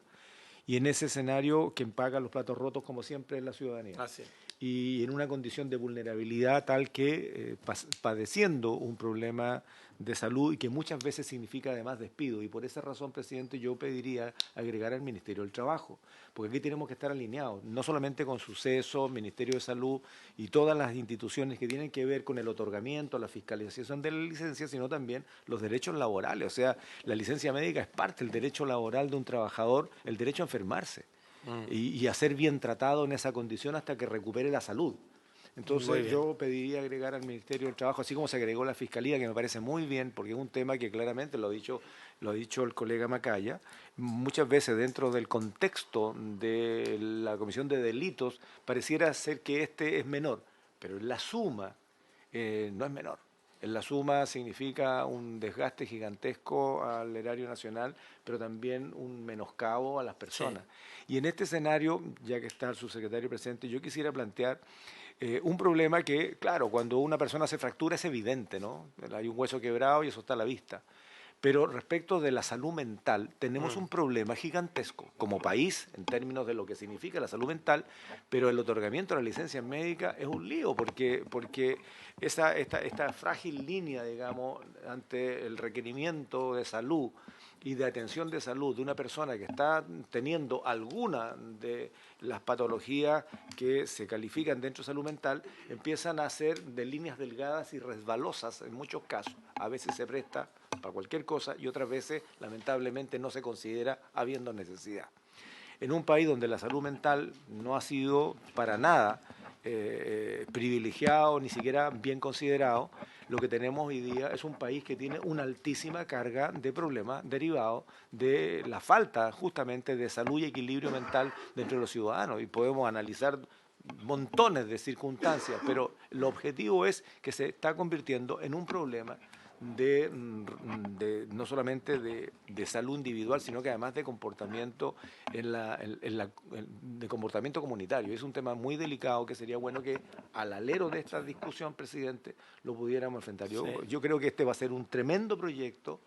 Y en ese escenario, quien paga los platos rotos, como siempre, es la ciudadanía. Así. Y en una condición de vulnerabilidad tal que padeciendo un problema de salud y que muchas veces significa además despido. Y por esa razón, presidente, yo pediría agregar al Ministerio del Trabajo, porque aquí tenemos que estar alineados, no solamente con Suceso, Ministerio de Salud y todas las instituciones que tienen que ver con el otorgamiento, la fiscalización de la licencia, sino también los derechos laborales. O sea, la licencia médica es parte del derecho laboral de un trabajador, el derecho a enfermarse y a ser bien tratado en esa condición hasta que recupere la salud. Muy Entonces bien. yo pediría agregar al Ministerio del Trabajo, así como se agregó la Fiscalía, que me parece muy bien, porque es un tema que claramente lo ha dicho el colega Macaya, muchas veces dentro del contexto de la Comisión de Delitos pareciera ser que este es menor, pero en la suma no es menor. En la suma significa un desgaste gigantesco al erario nacional, pero también un menoscabo a las personas. Y en este escenario, ya que está el subsecretario presente, yo quisiera plantear un problema que, claro, cuando una persona se fractura es evidente, ¿no? Hay un hueso quebrado y eso está a la vista. Pero respecto de la salud mental, tenemos un problema gigantesco como país en términos de lo que significa la salud mental, pero el otorgamiento de la licencia médica es un lío porque esta frágil línea, digamos, ante el requerimiento de salud y de atención de salud de una persona que está teniendo alguna de las patologías que se califican dentro de salud mental, empiezan a ser de líneas delgadas y resbalosas en muchos casos. A veces se presta para cualquier cosa y otras veces, lamentablemente, no se considera habiendo necesidad. En un país donde la salud mental no ha sido para nada privilegiado, ni siquiera bien considerado, lo que tenemos hoy día es un país que tiene una altísima carga de problemas derivados de la falta justamente de salud y equilibrio mental dentro de los ciudadanos. Y podemos analizar montones de circunstancias, pero el objetivo es que se está convirtiendo en un problema no solamente de salud individual, sino que además de comportamiento de comportamiento comunitario. Es un tema muy delicado que sería bueno que al alero de esta discusión, presidente, lo pudiéramos enfrentar. Yo creo que este va a ser un tremendo proyecto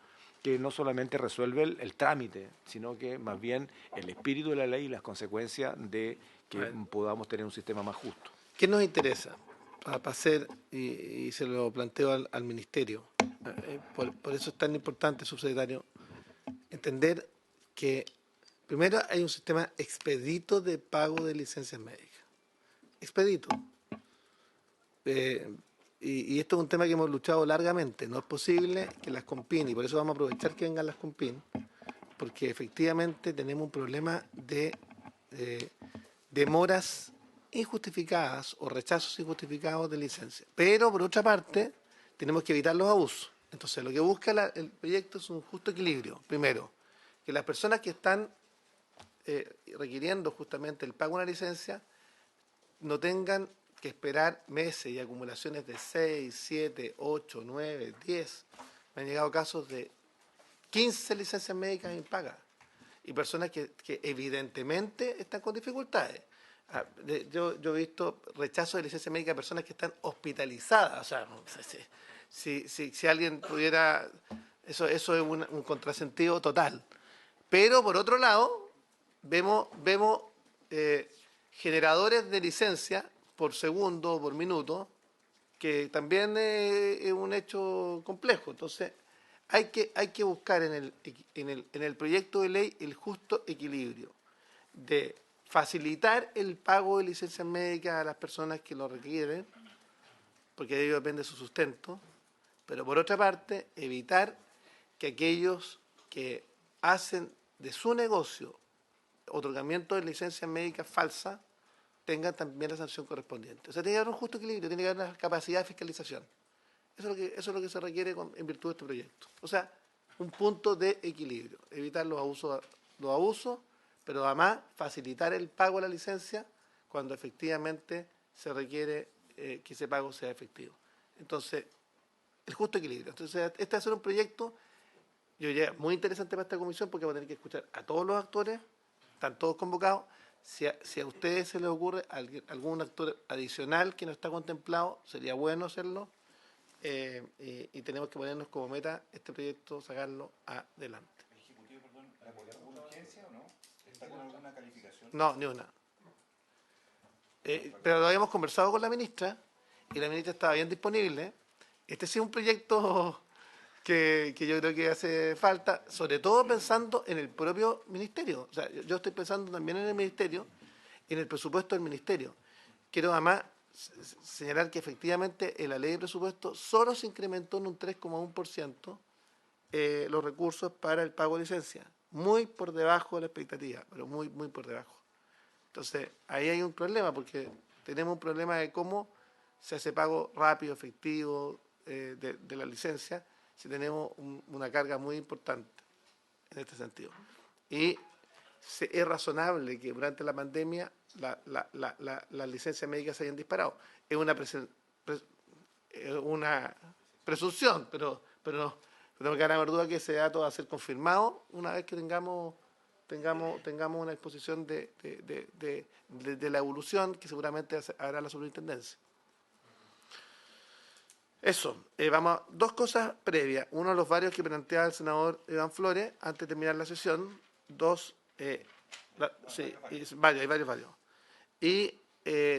que no solamente resuelve el trámite, sino que más bien el espíritu de la ley y las consecuencias de que podamos tener un sistema más justo. ¿Qué nos interesa para hacer, y se lo planteo al Ministerio? Por eso es tan importante, subsecretario, entender que primero hay un sistema expedito de pago de licencias médicas. Expedito. Y esto es un tema que hemos luchado largamente. No es posible que las COMPIN, y por eso vamos a aprovechar que vengan las COMPIN, porque efectivamente tenemos un problema de demoras injustificadas o rechazos injustificados de licencia. Pero, por otra parte, tenemos que evitar los abusos. Entonces, lo que busca el proyecto es un justo equilibrio. Primero, que las personas que están requiriendo justamente el pago de una licencia no tengan que esperar meses y acumulaciones de 6, 7, 8, 9, 10. Me han llegado casos de 15 licencias médicas impagas y personas que evidentemente están con dificultades. Yo he visto rechazos de licencia médica de personas que están hospitalizadas. O sea, si alguien pudiera... Eso es un contrasentido total. Pero, por otro lado, vemos generadores de licencia por segundo o por minuto, que también es un hecho complejo. Entonces, hay que buscar en el proyecto de ley el justo equilibrio de facilitar el pago de licencias médicas a las personas que lo requieren, porque de ello depende su sustento, pero por otra parte, evitar que aquellos que hacen de su negocio otorgamiento de licencias médicas falsas tengan también la sanción correspondiente. O sea, tiene que haber un justo equilibrio, tiene que haber una capacidad de fiscalización. Eso es lo que se requiere en virtud de este proyecto. O sea, un punto de equilibrio, evitar los abusos, pero además facilitar el pago de la licencia cuando efectivamente se requiere que ese pago sea efectivo. Entonces, el justo equilibrio. Entonces, este va a ser un proyecto, yo diría, muy interesante para esta comisión porque va a tener que escuchar a todos los actores, están todos convocados. Si a ustedes se les ocurre algún actor adicional que no está contemplado, sería bueno hacerlo y tenemos que ponernos como meta este proyecto, sacarlo adelante. ¿El Ejecutivo, perdón, apoya alguna urgencia o no? ¿Está con alguna calificación? No, ni una. Pero lo habíamos conversado con la ministra y la ministra estaba bien disponible. Este sí es un proyecto que yo creo que hace falta, sobre todo pensando en el propio ministerio. O sea, yo estoy pensando también en el ministerio, en el presupuesto del ministerio. Quiero además señalar que efectivamente en la ley de presupuesto solo se incrementó en un 3,1% los recursos para el pago de licencia. Muy por debajo de la expectativa, pero muy, muy por debajo. Entonces, ahí hay un problema, porque tenemos un problema de cómo se hace pago rápido, efectivo de la licencia, si tenemos una carga muy importante en este sentido. Y es razonable que durante la pandemia las licencias médicas se hayan disparado. Es una presunción, pero no me cabe duda que ese dato va a ser confirmado una vez que tengamos una exposición de la evolución que seguramente hará la superintendencia. Eso, vamos a dos cosas previas. Uno de los varios que planteaba el senador Iván Flores antes de terminar la sesión. Dos, sí, hay varios. Y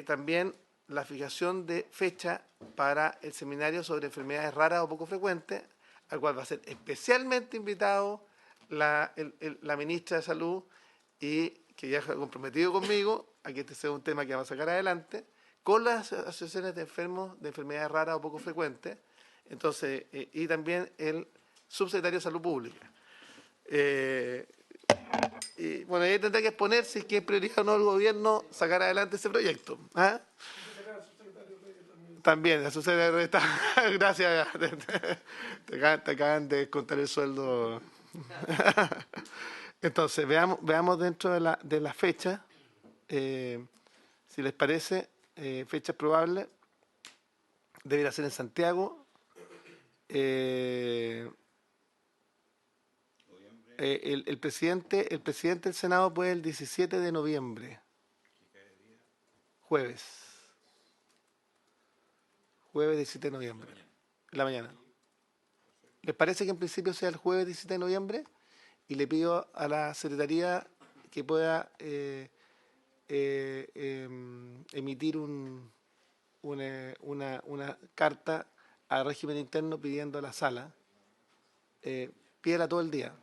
también la fijación de fecha para el seminario sobre enfermedades raras o poco frecuentes, al cual va a ser especialmente invitado la ministra de Salud y que ya se ha comprometido conmigo a que este sea un tema que vamos a sacar adelante, con las asociaciones de enfermos de enfermedades raras o poco frecuentes, entonces, y también el subsecretario de Salud Pública. Y bueno, ahí tendrá que exponer si es que es prioridad o no el gobierno sacar adelante ese proyecto. ¿Ah? También, la subsecretaria está. Gracias, te acaban de descontar el sueldo. Entonces, veamos dentro de la fecha, si les parece. Fechas probables, deberá ser en Santiago. El presidente del Senado puede el 17 de noviembre, jueves 17 de noviembre, en la mañana. ¿Les parece que en principio sea el jueves 17 de noviembre? Y le pido a la Secretaría que pueda emitir una carta al régimen interno pidiendo a la sala, pídela todo el día,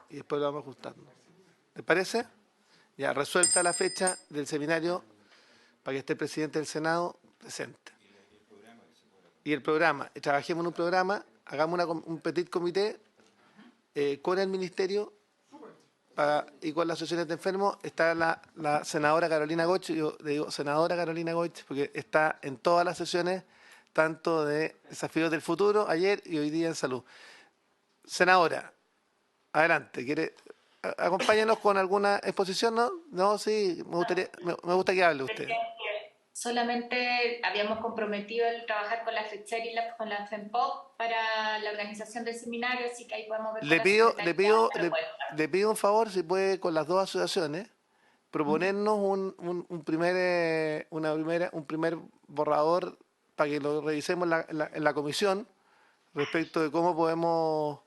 y después lo vamos ajustando. ¿Les parece? Ya, resuelta la fecha del seminario para que esté el presidente del Senado presente. Y el programa, trabajemos en un programa, hagamos un petit comité con el Ministerio y con las asociaciones de enfermos. Está la senadora Carolina Goich, yo le digo senadora Carolina Goich, porque está en todas las sesiones, tanto de Desafíos del Futuro, ayer y hoy día en Salud. Senadora, adelante, acompáñanos con alguna exposición, ¿no? No, sí, me gusta que hable usted. Solamente habíamos comprometido el trabajar con la FECHER y con la FEMPOC para la organización del seminario, así que ahí podemos ver. Le pido un favor, si puede, con las dos asociaciones, proponernos un primer borrador para que lo revisemos en la comisión respecto de cómo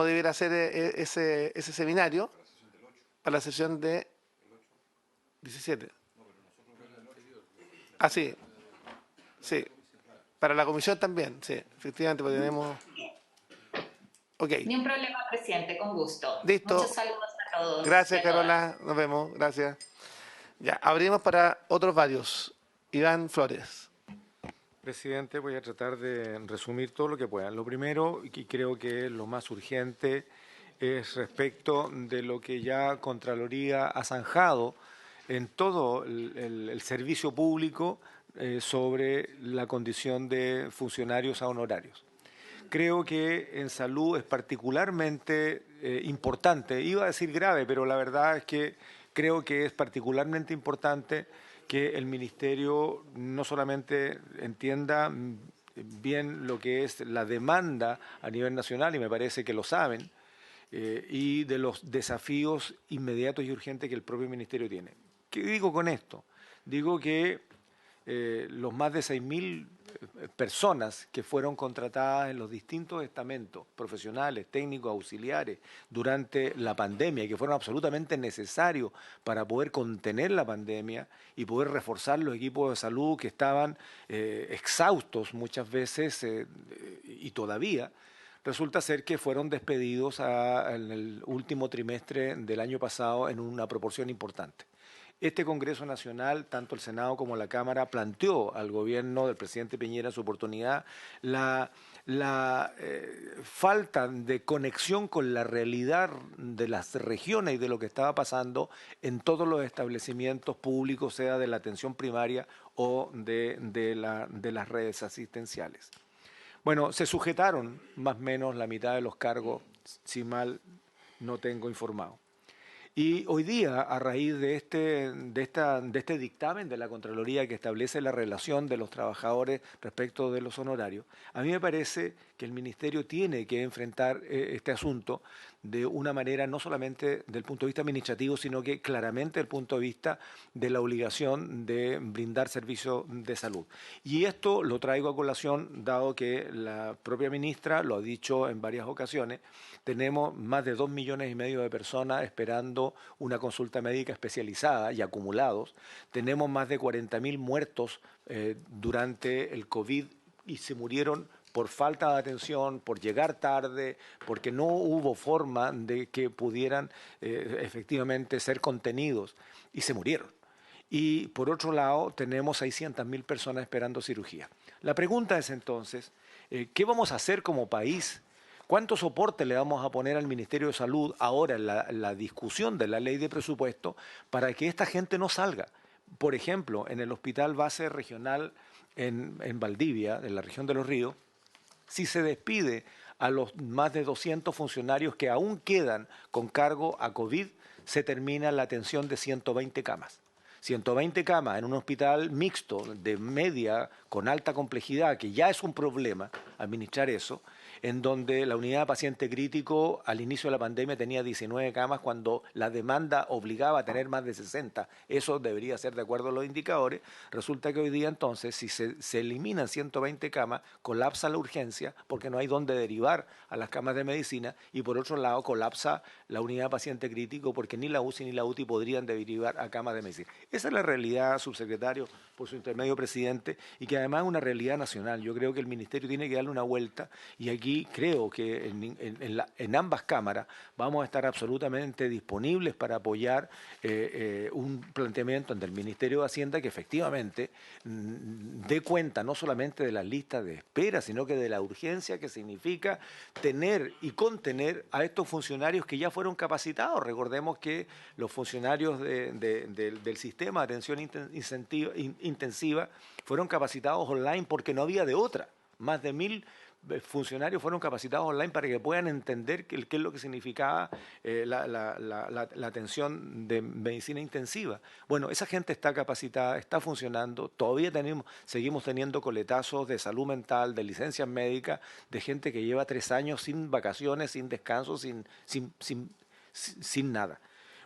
debiera ser ese seminario para la sesión de 17. Ah, sí, para la comisión también, sí, efectivamente, porque tenemos. Ok. Ni un problema, presidente, con gusto. Listo. Muchos saludos a todos. Gracias, Carola, nos vemos, gracias. Ya, abrimos para otros varios. Iván Flores. Presidente, voy a tratar de resumir todo lo que pueda. Lo primero, y creo que es lo más urgente, es respecto de lo que ya Contraloría ha zanjado en todo el servicio público sobre la condición de funcionarios a honorarios. Creo que en salud es particularmente importante, iba a decir grave, pero la verdad es que creo que es particularmente importante que el Ministerio no solamente entienda bien lo que es la demanda a nivel nacional, y me parece que lo saben, y de los desafíos inmediatos y urgentes que el propio Ministerio tiene. ¿Qué digo con esto? Digo que los más de 6.000 personas que fueron contratadas en los distintos estamentos profesionales, técnicos, auxiliares durante la pandemia y que fueron absolutamente necesarios para poder contener la pandemia y poder reforzar los equipos de salud que estaban exhaustos muchas veces y todavía, resulta ser que fueron despedidos en el último trimestre del año pasado en una proporción importante. Este Congreso Nacional, tanto el Senado como la Cámara, planteó al gobierno del presidente Piñera en su oportunidad la la falta de conexión con la realidad de las regiones y de lo que estaba pasando en todos los establecimientos públicos, sea de la atención primaria o de las redes asistenciales. Bueno, se sujetaron más o menos la mitad de los cargos, si mal no tengo informado. Y hoy día, a raíz de este dictamen de la Contraloría que establece la relación de los trabajadores respecto de los honorarios, a mí me parece que el Ministerio tiene que enfrentar este asunto de una manera no solamente del punto de vista administrativo, sino que claramente del punto de vista de la obligación de brindar servicios de salud. Y esto lo traigo a colación, dado que la propia ministra lo ha dicho en varias ocasiones. Tenemos más de 2,5 millones de personas esperando una consulta médica especializada y acumulados. Tenemos más de 40.000 muertos durante el COVID y se murieron por falta de atención, por llegar tarde, porque no hubo forma de que pudieran efectivamente ser contenidos y se murieron. Y por otro lado, tenemos 600.000 personas esperando cirugía. La pregunta es entonces, ¿qué vamos a hacer como país? ¿Cuánto soporte le vamos a poner al Ministerio de Salud ahora en la discusión de la ley de presupuesto para que esta gente no salga? Por ejemplo, en el Hospital Base Regional en Valdivia, en la región de Los Ríos, si se despide a los más de 200 funcionarios que aún quedan con cargo a COVID, se termina la atención de 120 camas. 120 camas en un hospital mixto de media con alta complejidad, que ya es un problema administrar eso, en donde la unidad de paciente crítico al inicio de la pandemia tenía 19 camas cuando la demanda obligaba a tener más de 60. Eso debería ser de acuerdo a los indicadores. Resulta que hoy día entonces, si se eliminan 120 camas, colapsa la urgencia porque no hay dónde derivar a las camas de medicina y por otro lado colapsa la unidad de paciente crítico porque ni la UCI ni la UTI podrían derivar a camas de medicina. Esa es la realidad, subsecretario, por su intermedio presidente, y que además es una realidad nacional. Yo creo que el Ministerio tiene que darle una vuelta y aquí creo que en ambas cámaras vamos a estar absolutamente disponibles para apoyar un planteamiento ante el Ministerio de Hacienda que efectivamente dé cuenta no solamente de las listas de espera, sino que de la urgencia que significa tener y contener a estos funcionarios que ya fueron capacitados. Recordemos que los funcionarios del sistema de atención intensiva fueron capacitados online porque no había de otra. Más de 1.000 funcionarios fueron capacitados online para que puedan entender qué es lo que significaba la atención de medicina intensiva. Bueno, esa gente está capacitada, está funcionando, todavía seguimos teniendo coletazos de salud mental, de licencias médicas, de gente que lleva 3 años sin vacaciones, sin descanso, sin nada.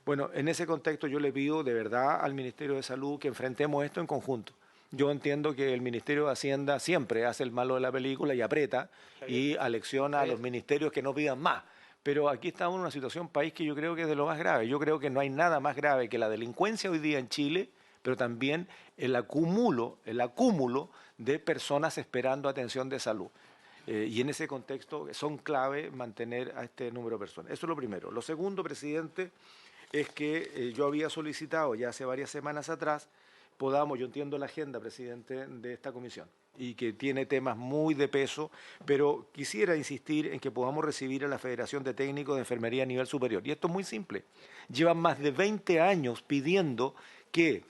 Bueno, en ese contexto yo le pido de verdad al Ministerio de Salud que enfrentemos esto en conjunto. Yo entiendo que el Ministerio de Hacienda siempre hace el malo de la película y aprieta y alecciona a los ministerios que no pidan más. Pero aquí estamos en una situación país que yo creo que es de lo más grave. Yo creo que no hay nada más grave que la delincuencia hoy día en Chile, pero también el acúmulo de personas esperando atención de salud. Y en ese contexto son clave mantener a este número de personas. Eso es lo primero. Lo segundo, presidente, es que yo había solicitado ya hace varias semanas atrás yo entiendo la agenda, presidente, de esta comisión y que tiene temas muy de peso, pero quisiera insistir en que podamos recibir a la Federación de Técnicos de Enfermería a nivel superior. Y esto es muy simple. Llevan más de 20 años pidiendo que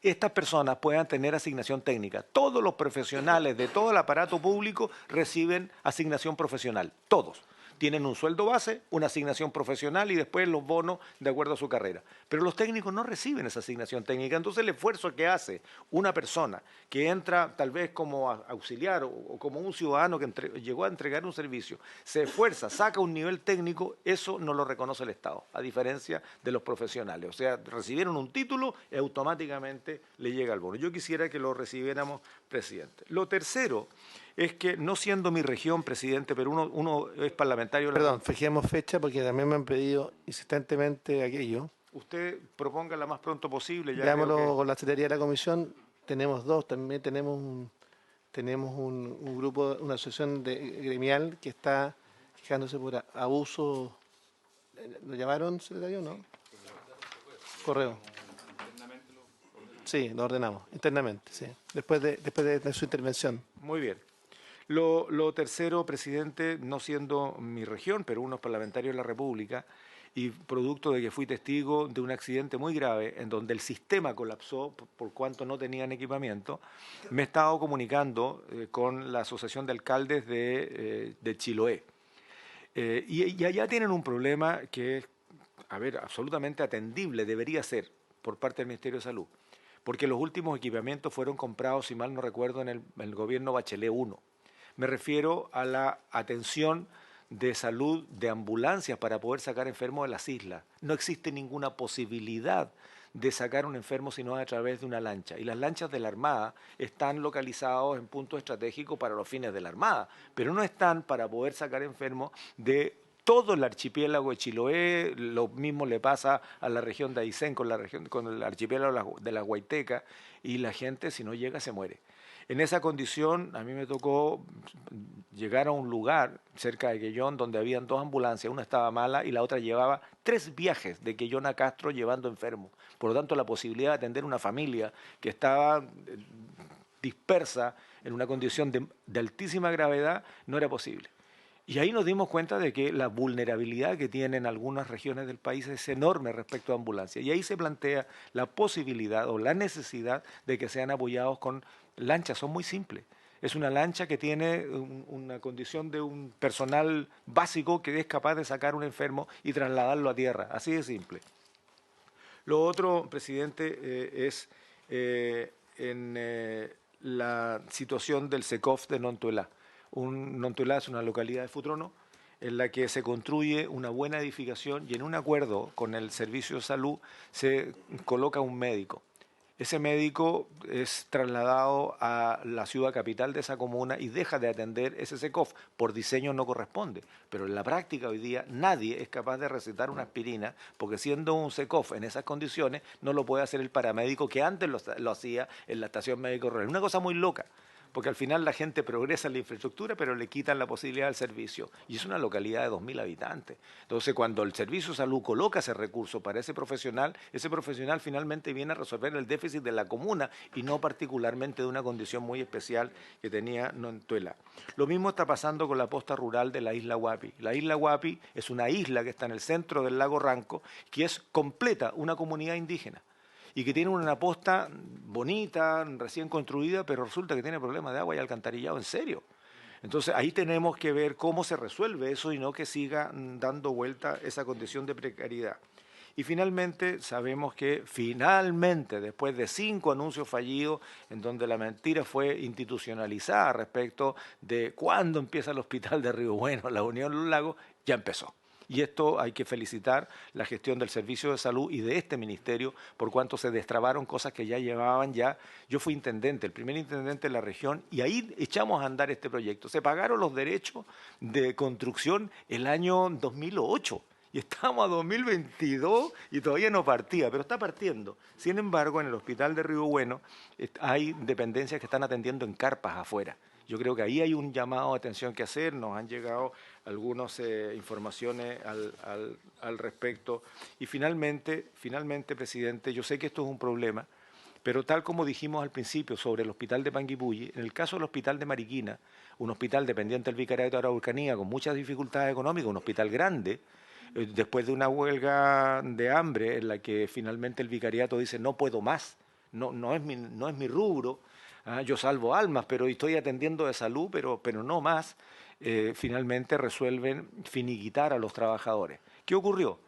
estas personas puedan tener asignación técnica. Todos los profesionales de todo el aparato público reciben asignación profesional, todos. Tienen un sueldo base, una asignación profesional y después los bonos de acuerdo a su carrera. Pero los técnicos no reciben esa asignación técnica. Entonces el esfuerzo que hace una persona que entra tal vez como auxiliar o como un ciudadano que llegó a entregar un servicio, se esfuerza, saca un nivel técnico, eso no lo reconoce el Estado, a diferencia de los profesionales. O sea, recibieron un título y automáticamente le llega el bono. Yo quisiera que lo recibiéramos, presidente. Lo tercero es que, no siendo mi región, presidente, pero uno es parlamentario... Perdón, fijemos fecha porque también me han pedido insistentemente aquello. Usted proponga la más pronto posible. Veámoslo con la Secretaría de la Comisión. Tenemos dos, también tenemos un grupo, una asociación gremial que está quejándose por abuso. ¿Lo llamaron, secretario, no? Correo. Sí, lo ordenamos, internamente, sí. Después de su intervención. Muy bien. Lo tercero, presidente, no siendo mi región, pero uno es parlamentario de la República, y producto de que fui testigo de un accidente muy grave en donde el sistema colapsó por cuanto no tenían equipamiento, me he estado comunicando con la Asociación de Alcaldes de Chiloé. Y allá tienen un problema que es, absolutamente atendible, debería ser, por parte del Ministerio de Salud, porque los últimos equipamientos fueron comprados, si mal no recuerdo, en el gobierno Bachelet 1. Me refiero a la atención de salud de ambulancias para poder sacar enfermos de las islas. No existe ninguna posibilidad de sacar un enfermo si no es a través de una lancha. Y las lanchas de la Armada están localizados en puntos estratégicos para los fines de la Armada, pero no están para poder sacar enfermos de todo el archipiélago de Chiloé. Lo mismo le pasa a la región de Aysén con el archipiélago de la Guaiteca, y la gente, si no llega, se muere. En esa condición, a mí me tocó llegar a un lugar cerca de Quellón donde habían 2 ambulancias, una estaba mala y la otra llevaba 3 viajes de Quellón a Castro llevando enfermos. Por lo tanto, la posibilidad de atender una familia que estaba dispersa en una condición de altísima gravedad no era posible. Y ahí nos dimos cuenta de que la vulnerabilidad que tienen algunas regiones del país es enorme respecto a ambulancias. Y ahí se plantea la posibilidad o la necesidad de que sean apoyados con lanchas. Son muy simples. Es una lancha que tiene una condición de un personal básico que es capaz de sacar un enfermo y trasladarlo a tierra. Así de simple. Lo otro, presidente, es en la situación del SECOF de Nontuelá. Nontuelá es una localidad de Futrono en la que se construye una buena edificación y en un acuerdo con el Servicio de Salud se coloca un médico. Ese médico es trasladado a la ciudad capital de esa comuna y deja de atender ese SECOF. Por diseño no corresponde, pero en la práctica hoy día nadie es capaz de recetar una aspirina porque siendo un SECOF en esas condiciones no lo puede hacer el paramédico que antes lo hacía en la estación médico rural. Una cosa muy loca, porque al final la gente progresa en la infraestructura, pero le quitan la posibilidad del servicio. Y es una localidad de 2.000 habitantes. Entonces, cuando el Servicio de Salud coloca ese recurso para ese profesional finalmente viene a resolver el déficit de la comuna y no particularmente de una condición muy especial que tenía Nontuelá. Lo mismo está pasando con la posta rural de la isla Huapi. La isla Huapi es una isla que está en el centro del lago Ranco, que es completa, una comunidad indígena, y que tiene una posta bonita, recién construida, pero resulta que tiene problemas de agua y alcantarillado, en serio. Entonces ahí tenemos que ver cómo se resuelve eso y no que siga dando vuelta esa condición de precariedad. Y finalmente sabemos que finalmente, después de 5 anuncios fallidos, en donde la mentira fue institucionalizada respecto de cuándo empieza el hospital de Río Bueno, la Unión de los Lagos, ya empezó. Y esto hay que felicitar la gestión del Servicio de Salud y de este ministerio por cuanto se destrabaron cosas que ya llevaban ya. Yo fui intendente, el primer intendente de la región, y ahí echamos a andar este proyecto. Se pagaron los derechos de construcción el año 2008. Y estamos a 2022 y todavía no partía, pero está partiendo. Sin embargo, en el hospital de Río Bueno hay dependencias que están atendiendo en carpas afuera. Yo creo que ahí hay un llamado de atención que hacer. Nos han llegado algunas informaciones al respecto. Y finalmente, presidente, yo sé que esto es un problema, pero tal como dijimos al principio sobre el hospital de Panguipulli, en el caso del hospital de Mariquina, un hospital dependiente del Vicariato de Araucanía con muchas dificultades económicas, un hospital grande, después de una huelga de hambre en la que finalmente el vicariato dice no puedo más, no es mi rubro, yo salvo almas, pero estoy atendiendo de salud, pero no más, finalmente resuelven finiquitar a los trabajadores. ¿Qué ocurrió?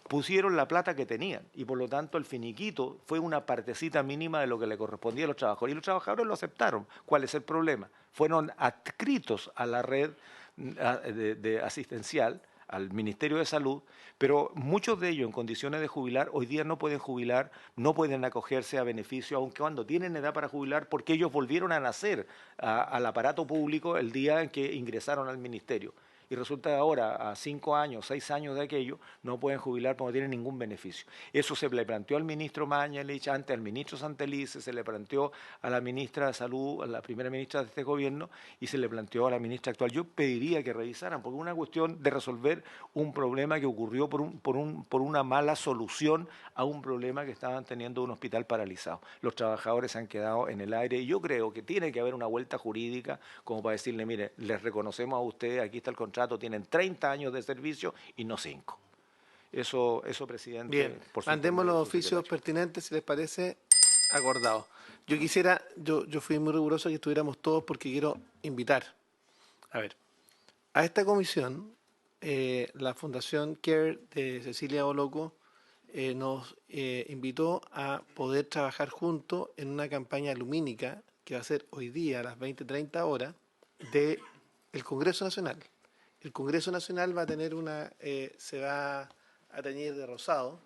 Pusieron la plata que tenían y por lo tanto el finiquito fue una partecita mínima de lo que le correspondía a los trabajadores y los trabajadores lo aceptaron. ¿Cuál es el problema? Fueron adscritos a la red de asistencial, al Ministerio de Salud, pero muchos de ellos en condiciones de jubilar hoy día no pueden jubilar, no pueden acogerse a beneficios, aunque cuando tienen edad para jubilar, porque ellos volvieron a nacer al aparato público el día en que ingresaron al Ministerio. y resulta que ahora, a 5 años, 6 años de aquello, no pueden jubilar porque no tienen ningún beneficio. Eso se le planteó al ministro Mañalich, antes al ministro Santelice, se le planteó a la ministra de Salud, a la primera ministra de este gobierno, y se le planteó a la ministra actual. Yo pediría que revisaran, porque es una cuestión de resolver un problema que ocurrió por una mala solución a un problema que estaban teniendo un hospital paralizado. Los trabajadores se han quedado en el aire y yo creo que tiene que haber una vuelta jurídica como para decirle, mire, les reconocemos a ustedes, aquí está el contrato, tienen 30 años de servicio y no 5. Eso, presidente. Bien, por mandemos los su oficios secretario. pertinentes, si les parece, acordados. Yo quisiera, yo fui muy riguroso que estuviéramos todos porque quiero invitar, a ver, a esta comisión, la Fundación CARE de Cecilia Boloco nos invitó a poder trabajar juntos en una campaña lumínica que va a ser hoy día a las 20:30 horas del Congreso Nacional. El Congreso Nacional va a tener se va a teñir de rosado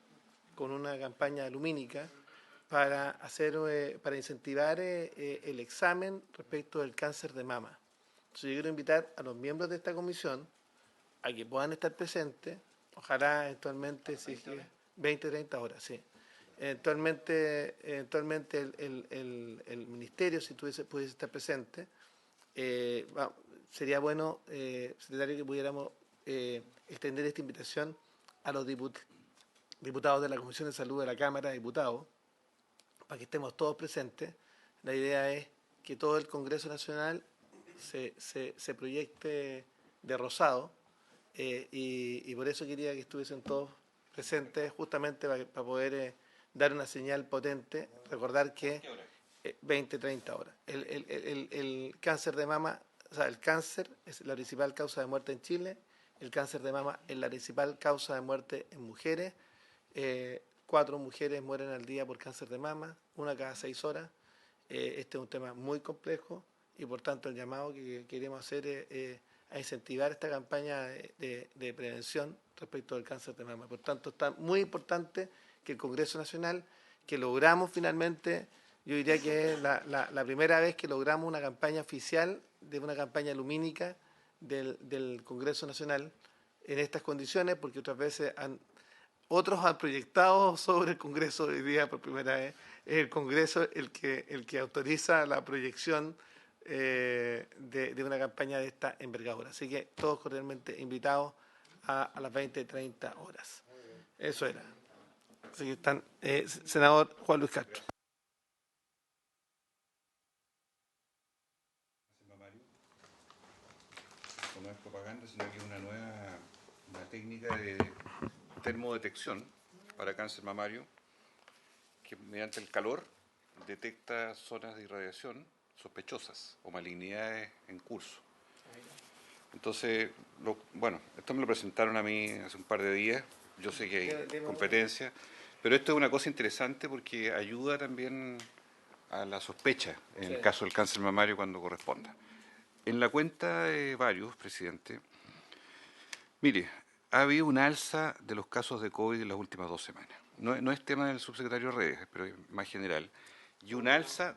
con una campaña lumínica para para incentivar el examen respecto del cáncer de mama. Entonces yo quiero invitar a los miembros de esta comisión a que puedan estar presentes, ojalá eventualmente, si es que 20-30 horas, sí. Eventualmente el ministerio, si pudiese estar presente, sería bueno, secretario, que pudiéramos extender esta invitación a los diputados de la Comisión de Salud de la Cámara de Diputados, para que estemos todos presentes. La idea es que todo el Congreso Nacional se proyecte de rosado, y por eso quería que estuviesen todos presentes, justamente para poder dar una señal potente. Recordar que 20-30 horas. El cáncer de mama, o sea, el cáncer es la principal causa de muerte en Chile. El cáncer de mama es la principal causa de muerte en mujeres. 4 mujeres mueren al día por cáncer de mama, 1 cada 6 horas. Este es un tema muy complejo y por tanto el llamado que queremos hacer es a incentivar esta campaña de prevención respecto del cáncer de mama. Por tanto, está muy importante que el Congreso Nacional, que logramos finalmente, yo diría que es la primera vez que logramos una campaña oficial, de una campaña lumínica del Congreso Nacional en estas condiciones, porque otras veces otros han proyectado sobre el Congreso. Hoy día por primera vez es el Congreso el que autoriza la proyección de una campaña de esta envergadura. Así que todos cordialmente invitados a las 20:30 horas. Eso era. Así que están, senador Juan Luis Castro. No es propaganda, sino que es una técnica de termodetección para cáncer mamario, que mediante el calor detecta zonas de irradiación sospechosas o malignidades en curso. Entonces, esto me lo presentaron a mí hace un par de días. Yo sé que hay competencia, pero esto es una cosa interesante porque ayuda también a la sospecha en el caso del cáncer mamario cuando corresponda. En la cuenta de varios, presidente, mire, ha habido un alza de los casos de COVID en las últimas 2 semanas. No es tema del subsecretario Redes, pero es más general. Y un alza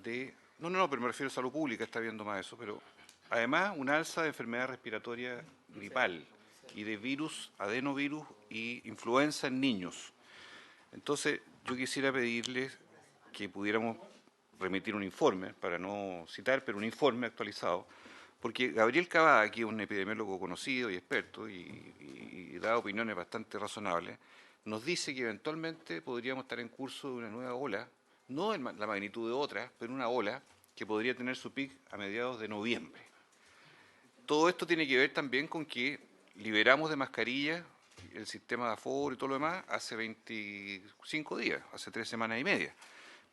de... No, pero me refiero a salud pública, está viendo más eso, pero además un alza de enfermedad respiratoria gripal y de virus, adenovirus y influenza en niños. Entonces, yo quisiera pedirles que pudiéramos remitir un informe, para no citar, pero un informe actualizado, porque Gabriel Cavada, que es un epidemiólogo conocido y experto y da opiniones bastante razonables, nos dice que eventualmente podríamos estar en curso de una nueva ola, no en la magnitud de otra, pero una ola que podría tener su pic a mediados de noviembre. Todo esto tiene que ver también con que liberamos de mascarilla el sistema de aforo y todo lo demás hace 25 días, hace 3 semanas y media.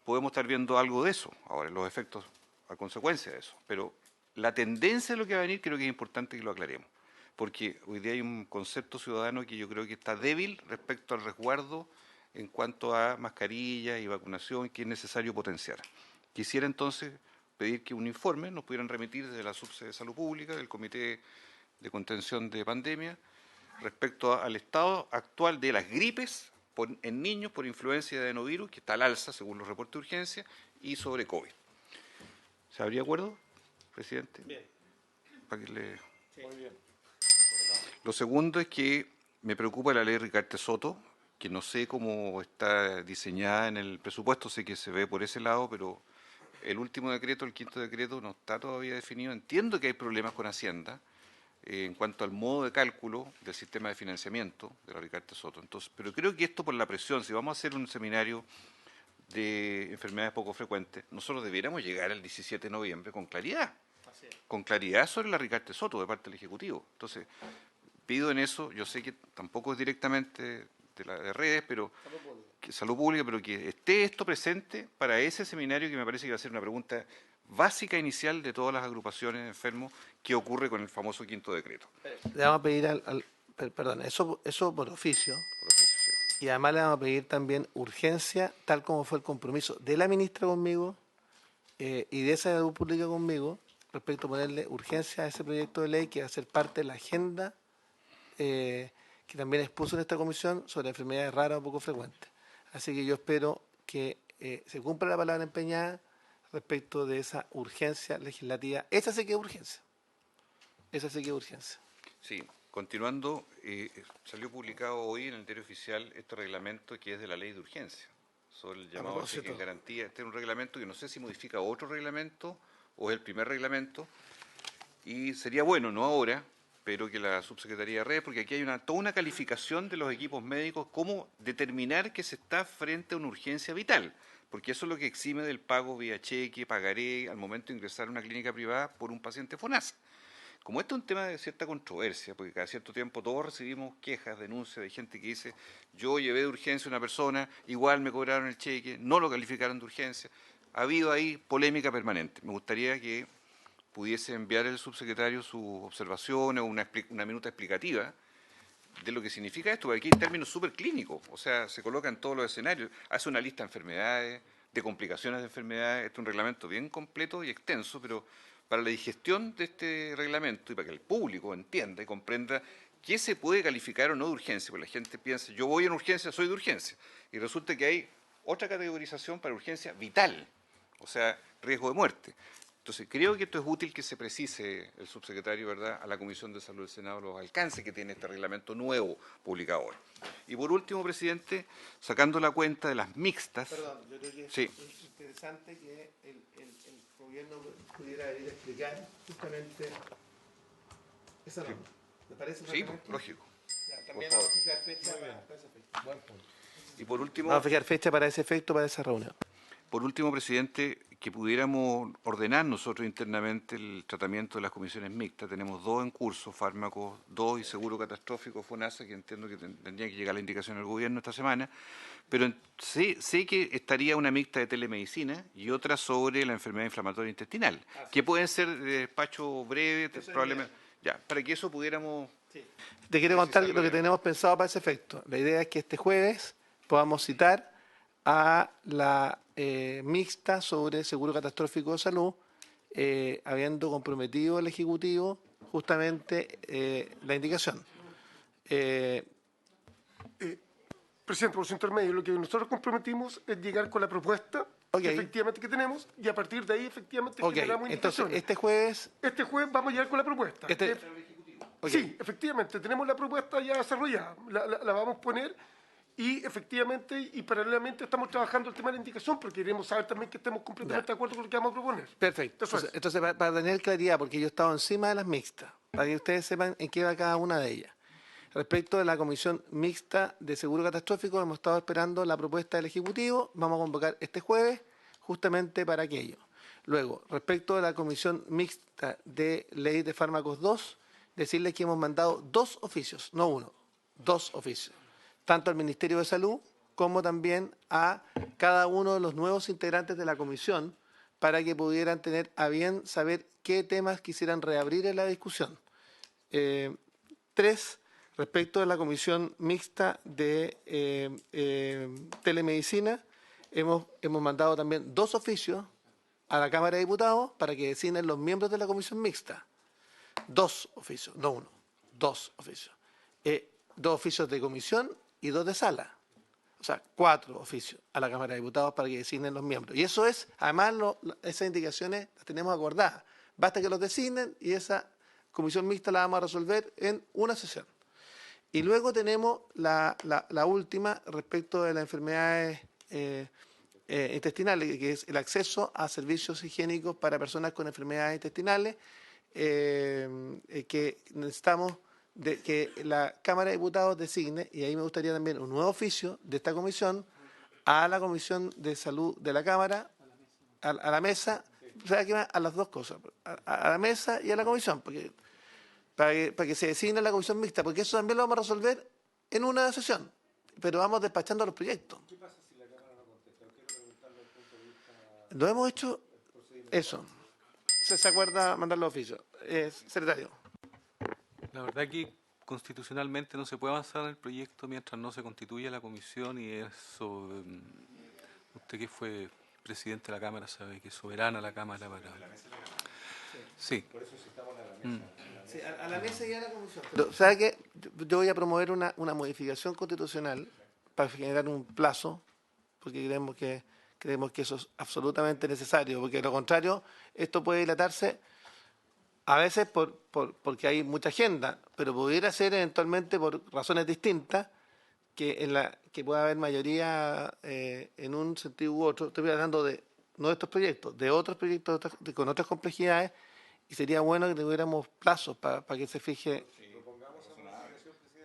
Podemos estar viendo algo de eso, ahora los efectos a consecuencia de eso, pero la tendencia de lo que va a venir creo que es importante que lo aclaremos, porque hoy día hay un concepto ciudadano que yo creo que está débil respecto al resguardo en cuanto a mascarilla y vacunación, que es necesario potenciar. Quisiera entonces pedir que un informe nos pudieran remitir desde la Subsede de Salud Pública, del Comité de Contención de Pandemia, respecto al estado actual de las gripes en niños por influencia de adenovirus, que está al alza según los reportes de urgencia, y sobre COVID. ¿Se habría acuerdo, presidente? Bien. Para que le... Sí. Muy bien. Lo segundo es que me preocupa la ley Ricardo Soto, que no sé cómo está diseñada en el presupuesto, sé que se ve por ese lado, pero el último decreto, el quinto decreto, no está todavía definido. Entiendo que hay problemas con Hacienda en cuanto al modo de cálculo del sistema de financiamiento de la Ricardo Soto. Entonces, pero creo que esto por la presión, si vamos a hacer un seminario de enfermedades poco frecuentes, nosotros debiéramos llegar el 17 de noviembre con claridad sobre la Ricardo Soto de parte del Ejecutivo. Entonces, pido en eso, yo sé que tampoco es directamente de redes, pero salud pública, pero que esté esto presente para ese seminario que me parece que va a ser una pregunta básica inicial de todas las agrupaciones de enfermos que ocurre con el famoso quinto decreto. Le vamos a pedir perdón, eso por oficio. Por oficio, sí. Y además le vamos a pedir también urgencia, tal como fue el compromiso de la ministra conmigo y de esa salud pública conmigo, respecto a ponerle urgencia a ese proyecto de ley que va a ser parte de la agenda que también expuso en esta comisión sobre enfermedades raras o poco frecuentes. Así que yo espero que se cumpla la palabra empeñada respecto de esa urgencia legislativa. Esa sí que es urgencia. Esa sí que es urgencia. Sí, continuando, salió publicado hoy en el diario oficial este reglamento que es de la ley de urgencia, sobre el llamado cheque en garantía. Este es un reglamento que no sé si modifica otro reglamento o es el primer reglamento, y sería bueno, no ahora, pero que la subsecretaría de redes, porque aquí hay toda una calificación de los equipos médicos, cómo determinar que se está frente a una urgencia vital, porque eso es lo que exime del pago vía cheque, pagaré, al momento de ingresar a una clínica privada por un paciente FONASA. Como esto es un tema de cierta controversia, porque cada cierto tiempo todos recibimos quejas, denuncias de gente que dice, yo llevé de urgencia a una persona, igual me cobraron el cheque, no lo calificaron de urgencia. Ha habido ahí polémica permanente. Me gustaría que pudiese enviar el subsecretario sus observaciones o una minuta explicativa de lo que significa esto, porque aquí hay términos súper clínicos, o sea, se colocan todos los escenarios, hace una lista de enfermedades, de complicaciones de enfermedades, este es un reglamento bien completo y extenso, pero para la digestión de este reglamento y para que el público entienda y comprenda qué se puede calificar o no de urgencia, porque la gente piensa, yo voy en urgencia, soy de urgencia, y resulta que hay otra categorización para urgencia vital, o sea, riesgo de muerte. Entonces, creo que esto es útil que se precise el subsecretario, ¿verdad?, a la Comisión de Salud del Senado los alcances que tiene este reglamento nuevo publicado ahora. Y por último, presidente, sacando la cuenta de las mixtas. Perdón, yo creo que sí. Es interesante que el gobierno pudiera venir a explicar justamente esa norma. ¿Le parece? Sí, lógico. Ya, también vamos a fijar fecha para ese efecto. Buen punto. Y por último, vamos a fijar fecha para ese efecto, para esa reunión. Por último, presidente, que pudiéramos ordenar nosotros internamente el tratamiento de las comisiones mixtas. Tenemos 2 en curso, fármacos 2 y seguro catastrófico FONASA, que entiendo que tendría que llegar la indicación del gobierno esta semana, pero sé que estaría una mixta de telemedicina y otra sobre la enfermedad inflamatoria intestinal, que pueden ser de despacho breve, probablemente, ya, para que eso pudiéramos... Sí. Te quiero contar lo que tenemos pensado para ese efecto. La idea es que este jueves podamos citar a la mixta sobre seguro catastrófico de salud, habiendo comprometido el Ejecutivo justamente la indicación. Presidente, por su intermedio, lo que nosotros comprometimos es llegar con la propuesta que efectivamente que tenemos y a partir de ahí efectivamente generamos indicaciones. Entonces, este jueves vamos a llegar con la propuesta. Sí, efectivamente, tenemos la propuesta ya desarrollada, la vamos a poner. Y efectivamente, y paralelamente estamos trabajando el tema de la indicación, porque queremos saber también que estemos completamente de acuerdo con lo que vamos a proponer. Perfecto. Entonces para tener claridad, porque yo he estado encima de las mixtas, para que ustedes sepan en qué va cada una de ellas. Respecto de la comisión mixta de seguro catastrófico, hemos estado esperando la propuesta del Ejecutivo, vamos a convocar este jueves justamente para aquello. Luego, respecto de la comisión mixta de ley de fármacos 2, decirles que hemos mandado 2 oficios, no 1, 2 oficios. Tanto al Ministerio de Salud como también a cada uno de los nuevos integrantes de la comisión para que pudieran tener a bien saber qué temas quisieran reabrir en la discusión. 3, respecto de la comisión mixta de telemedicina, hemos mandado también 2 oficios a la Cámara de Diputados para que designen los miembros de la comisión mixta. 2 oficios, no 1, 2 oficios. 2 oficios de comisión y 2 de sala. O sea, 4 oficios a la Cámara de Diputados para que designen los miembros. Y eso es, además, esas indicaciones las tenemos acordadas. Basta que los designen y esa comisión mixta la vamos a resolver en una sesión. Y luego tenemos la última respecto de las enfermedades intestinales, que es el acceso a servicios higiénicos para personas con enfermedades intestinales, que necesitamos que la Cámara de Diputados designe, y ahí me gustaría también un nuevo oficio de esta comisión, a la Comisión de Salud de la Cámara, a la mesa, o sea, a las dos cosas, a la mesa y a la comisión, porque para que se designe la comisión mixta, porque eso también lo vamos a resolver en una sesión, pero vamos despachando los proyectos. ¿Qué pasa si la Cámara no contesta? Quiero preguntarle al punto de vista... No hemos hecho eso. ¿Se acuerda mandar los oficios? Secretario. La verdad que constitucionalmente no se puede avanzar en el proyecto mientras no se constituya la comisión, y eso, usted que fue presidente de la Cámara sabe que es soberana la Cámara para... Sí. Por eso citamos a la mesa. Sí, a la mesa y a la comisión. Pero, ¿sabe qué? Yo voy a promover una modificación constitucional para generar un plazo, porque creemos que eso es absolutamente necesario, porque de lo contrario, esto puede dilatarse a veces porque hay mucha agenda, pero pudiera ser eventualmente por razones distintas, que pueda haber mayoría en un sentido u otro. Estoy hablando no de estos proyectos, de otros proyectos con otras complejidades, y sería bueno que tuviéramos plazos para que se fije.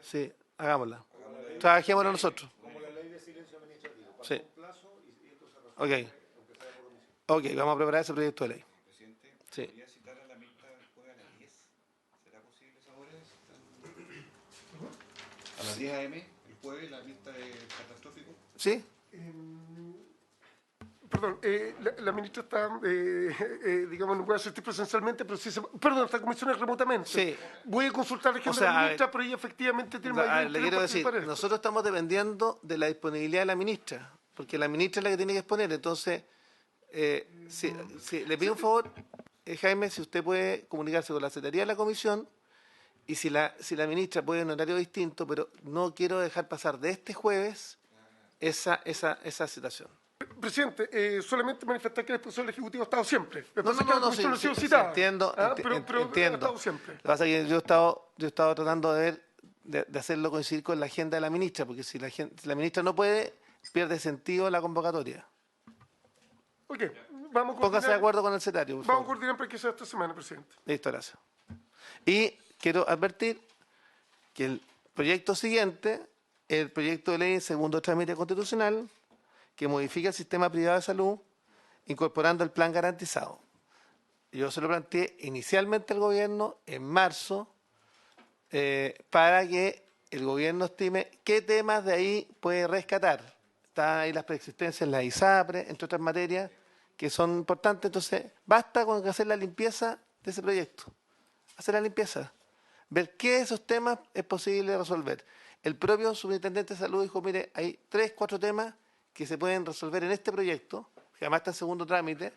Sí, hagámosla. Trabajémoslo nosotros. Como la ley de silencio administrativo. Sí. Ok, vamos a preparar ese proyecto de ley. Sí. A las 10 a.m. el jueves, la lista de catastrófico. ¿Sí? Perdón, la ministra está, digamos, no puede asistir presencialmente, pero sí perdón, esta comisión es remotamente. Sí. Voy a consultar la agenda de la ministra, pero ella efectivamente tiene mayor le quiero decir, nosotros estamos dependiendo de la disponibilidad de la ministra, porque la ministra es la que tiene que exponer. Entonces, le pido un favor, Jaime, si usted puede comunicarse con la Secretaría de la Comisión, y si la ministra puede en horario distinto, pero no quiero dejar pasar de este jueves esa situación. Presidente, solamente manifestar que el responsable del Ejecutivo ha estado siempre. Sí, entiendo. Ha estado siempre. Lo que pasa es que yo he estado tratando de hacerlo coincidir con la agenda de la ministra, porque si la ministra no puede, pierde sentido la convocatoria. Ok, vamos a Póngase de acuerdo con el secretario. Vamos a coordinar para que sea esta semana, presidente. Listo, gracias. Y quiero advertir que el proyecto siguiente, el proyecto de ley en segundo trámite constitucional, que modifica el sistema privado de salud, incorporando el plan garantizado. Yo se lo planteé inicialmente al gobierno en marzo, para que el gobierno estime qué temas de ahí puede rescatar. Están ahí las preexistencias en la ISAPRE, entre otras materias, que son importantes. Entonces, basta con hacer la limpieza de ese proyecto. Hacer la limpieza. Ver qué de esos temas es posible resolver. El propio superintendente de salud dijo, mire, hay 3, 4 temas que se pueden resolver en este proyecto, que además está en segundo trámite,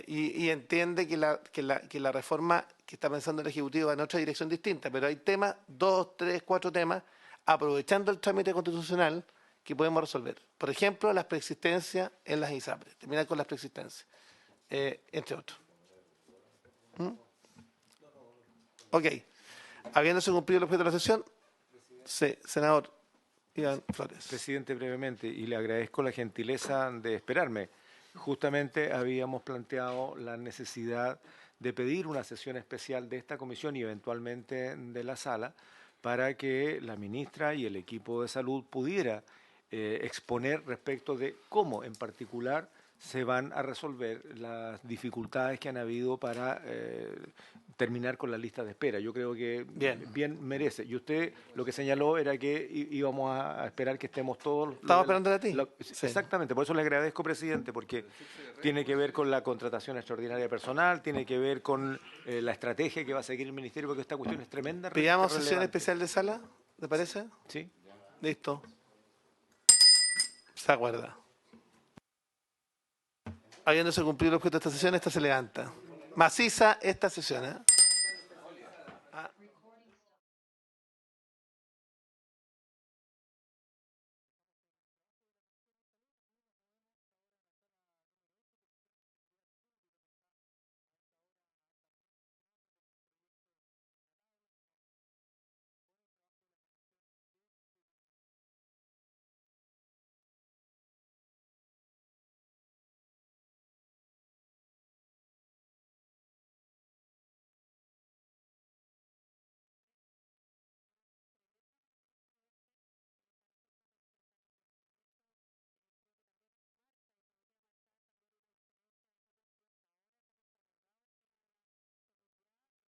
y entiende que la reforma que está pensando el Ejecutivo va en otra dirección distinta, pero hay temas, 2, 3, 4 temas, aprovechando el trámite constitucional, que podemos resolver. Por ejemplo, las preexistencias en las ISAPRE, terminar con las preexistencias, entre otros. Ok. Habiéndose cumplido el objeto de la sesión, senador Iván Flores. Presidente, brevemente, y le agradezco la gentileza de esperarme. Justamente habíamos planteado la necesidad de pedir una sesión especial de esta comisión y eventualmente de la sala para que la ministra y el equipo de salud pudiera exponer respecto de cómo en particular se van a resolver las dificultades que han habido para terminar con la lista de espera. Yo creo que bien merece. Y usted lo que señaló era que íbamos a esperar que estemos todos... Estamos esperando a ti. Sí. Exactamente, por eso le agradezco, presidente, porque tiene que ver con la contratación extraordinaria de personal, tiene que ver con la estrategia que va a seguir el Ministerio, porque esta cuestión es tremenda. ¿Pidamos sesión especial de sala? ¿Le parece? Sí. Listo. Se acuerda. Habiéndose cumplido el objeto de esta sesión, esta se levanta. Maciza esta sesión, ¿eh?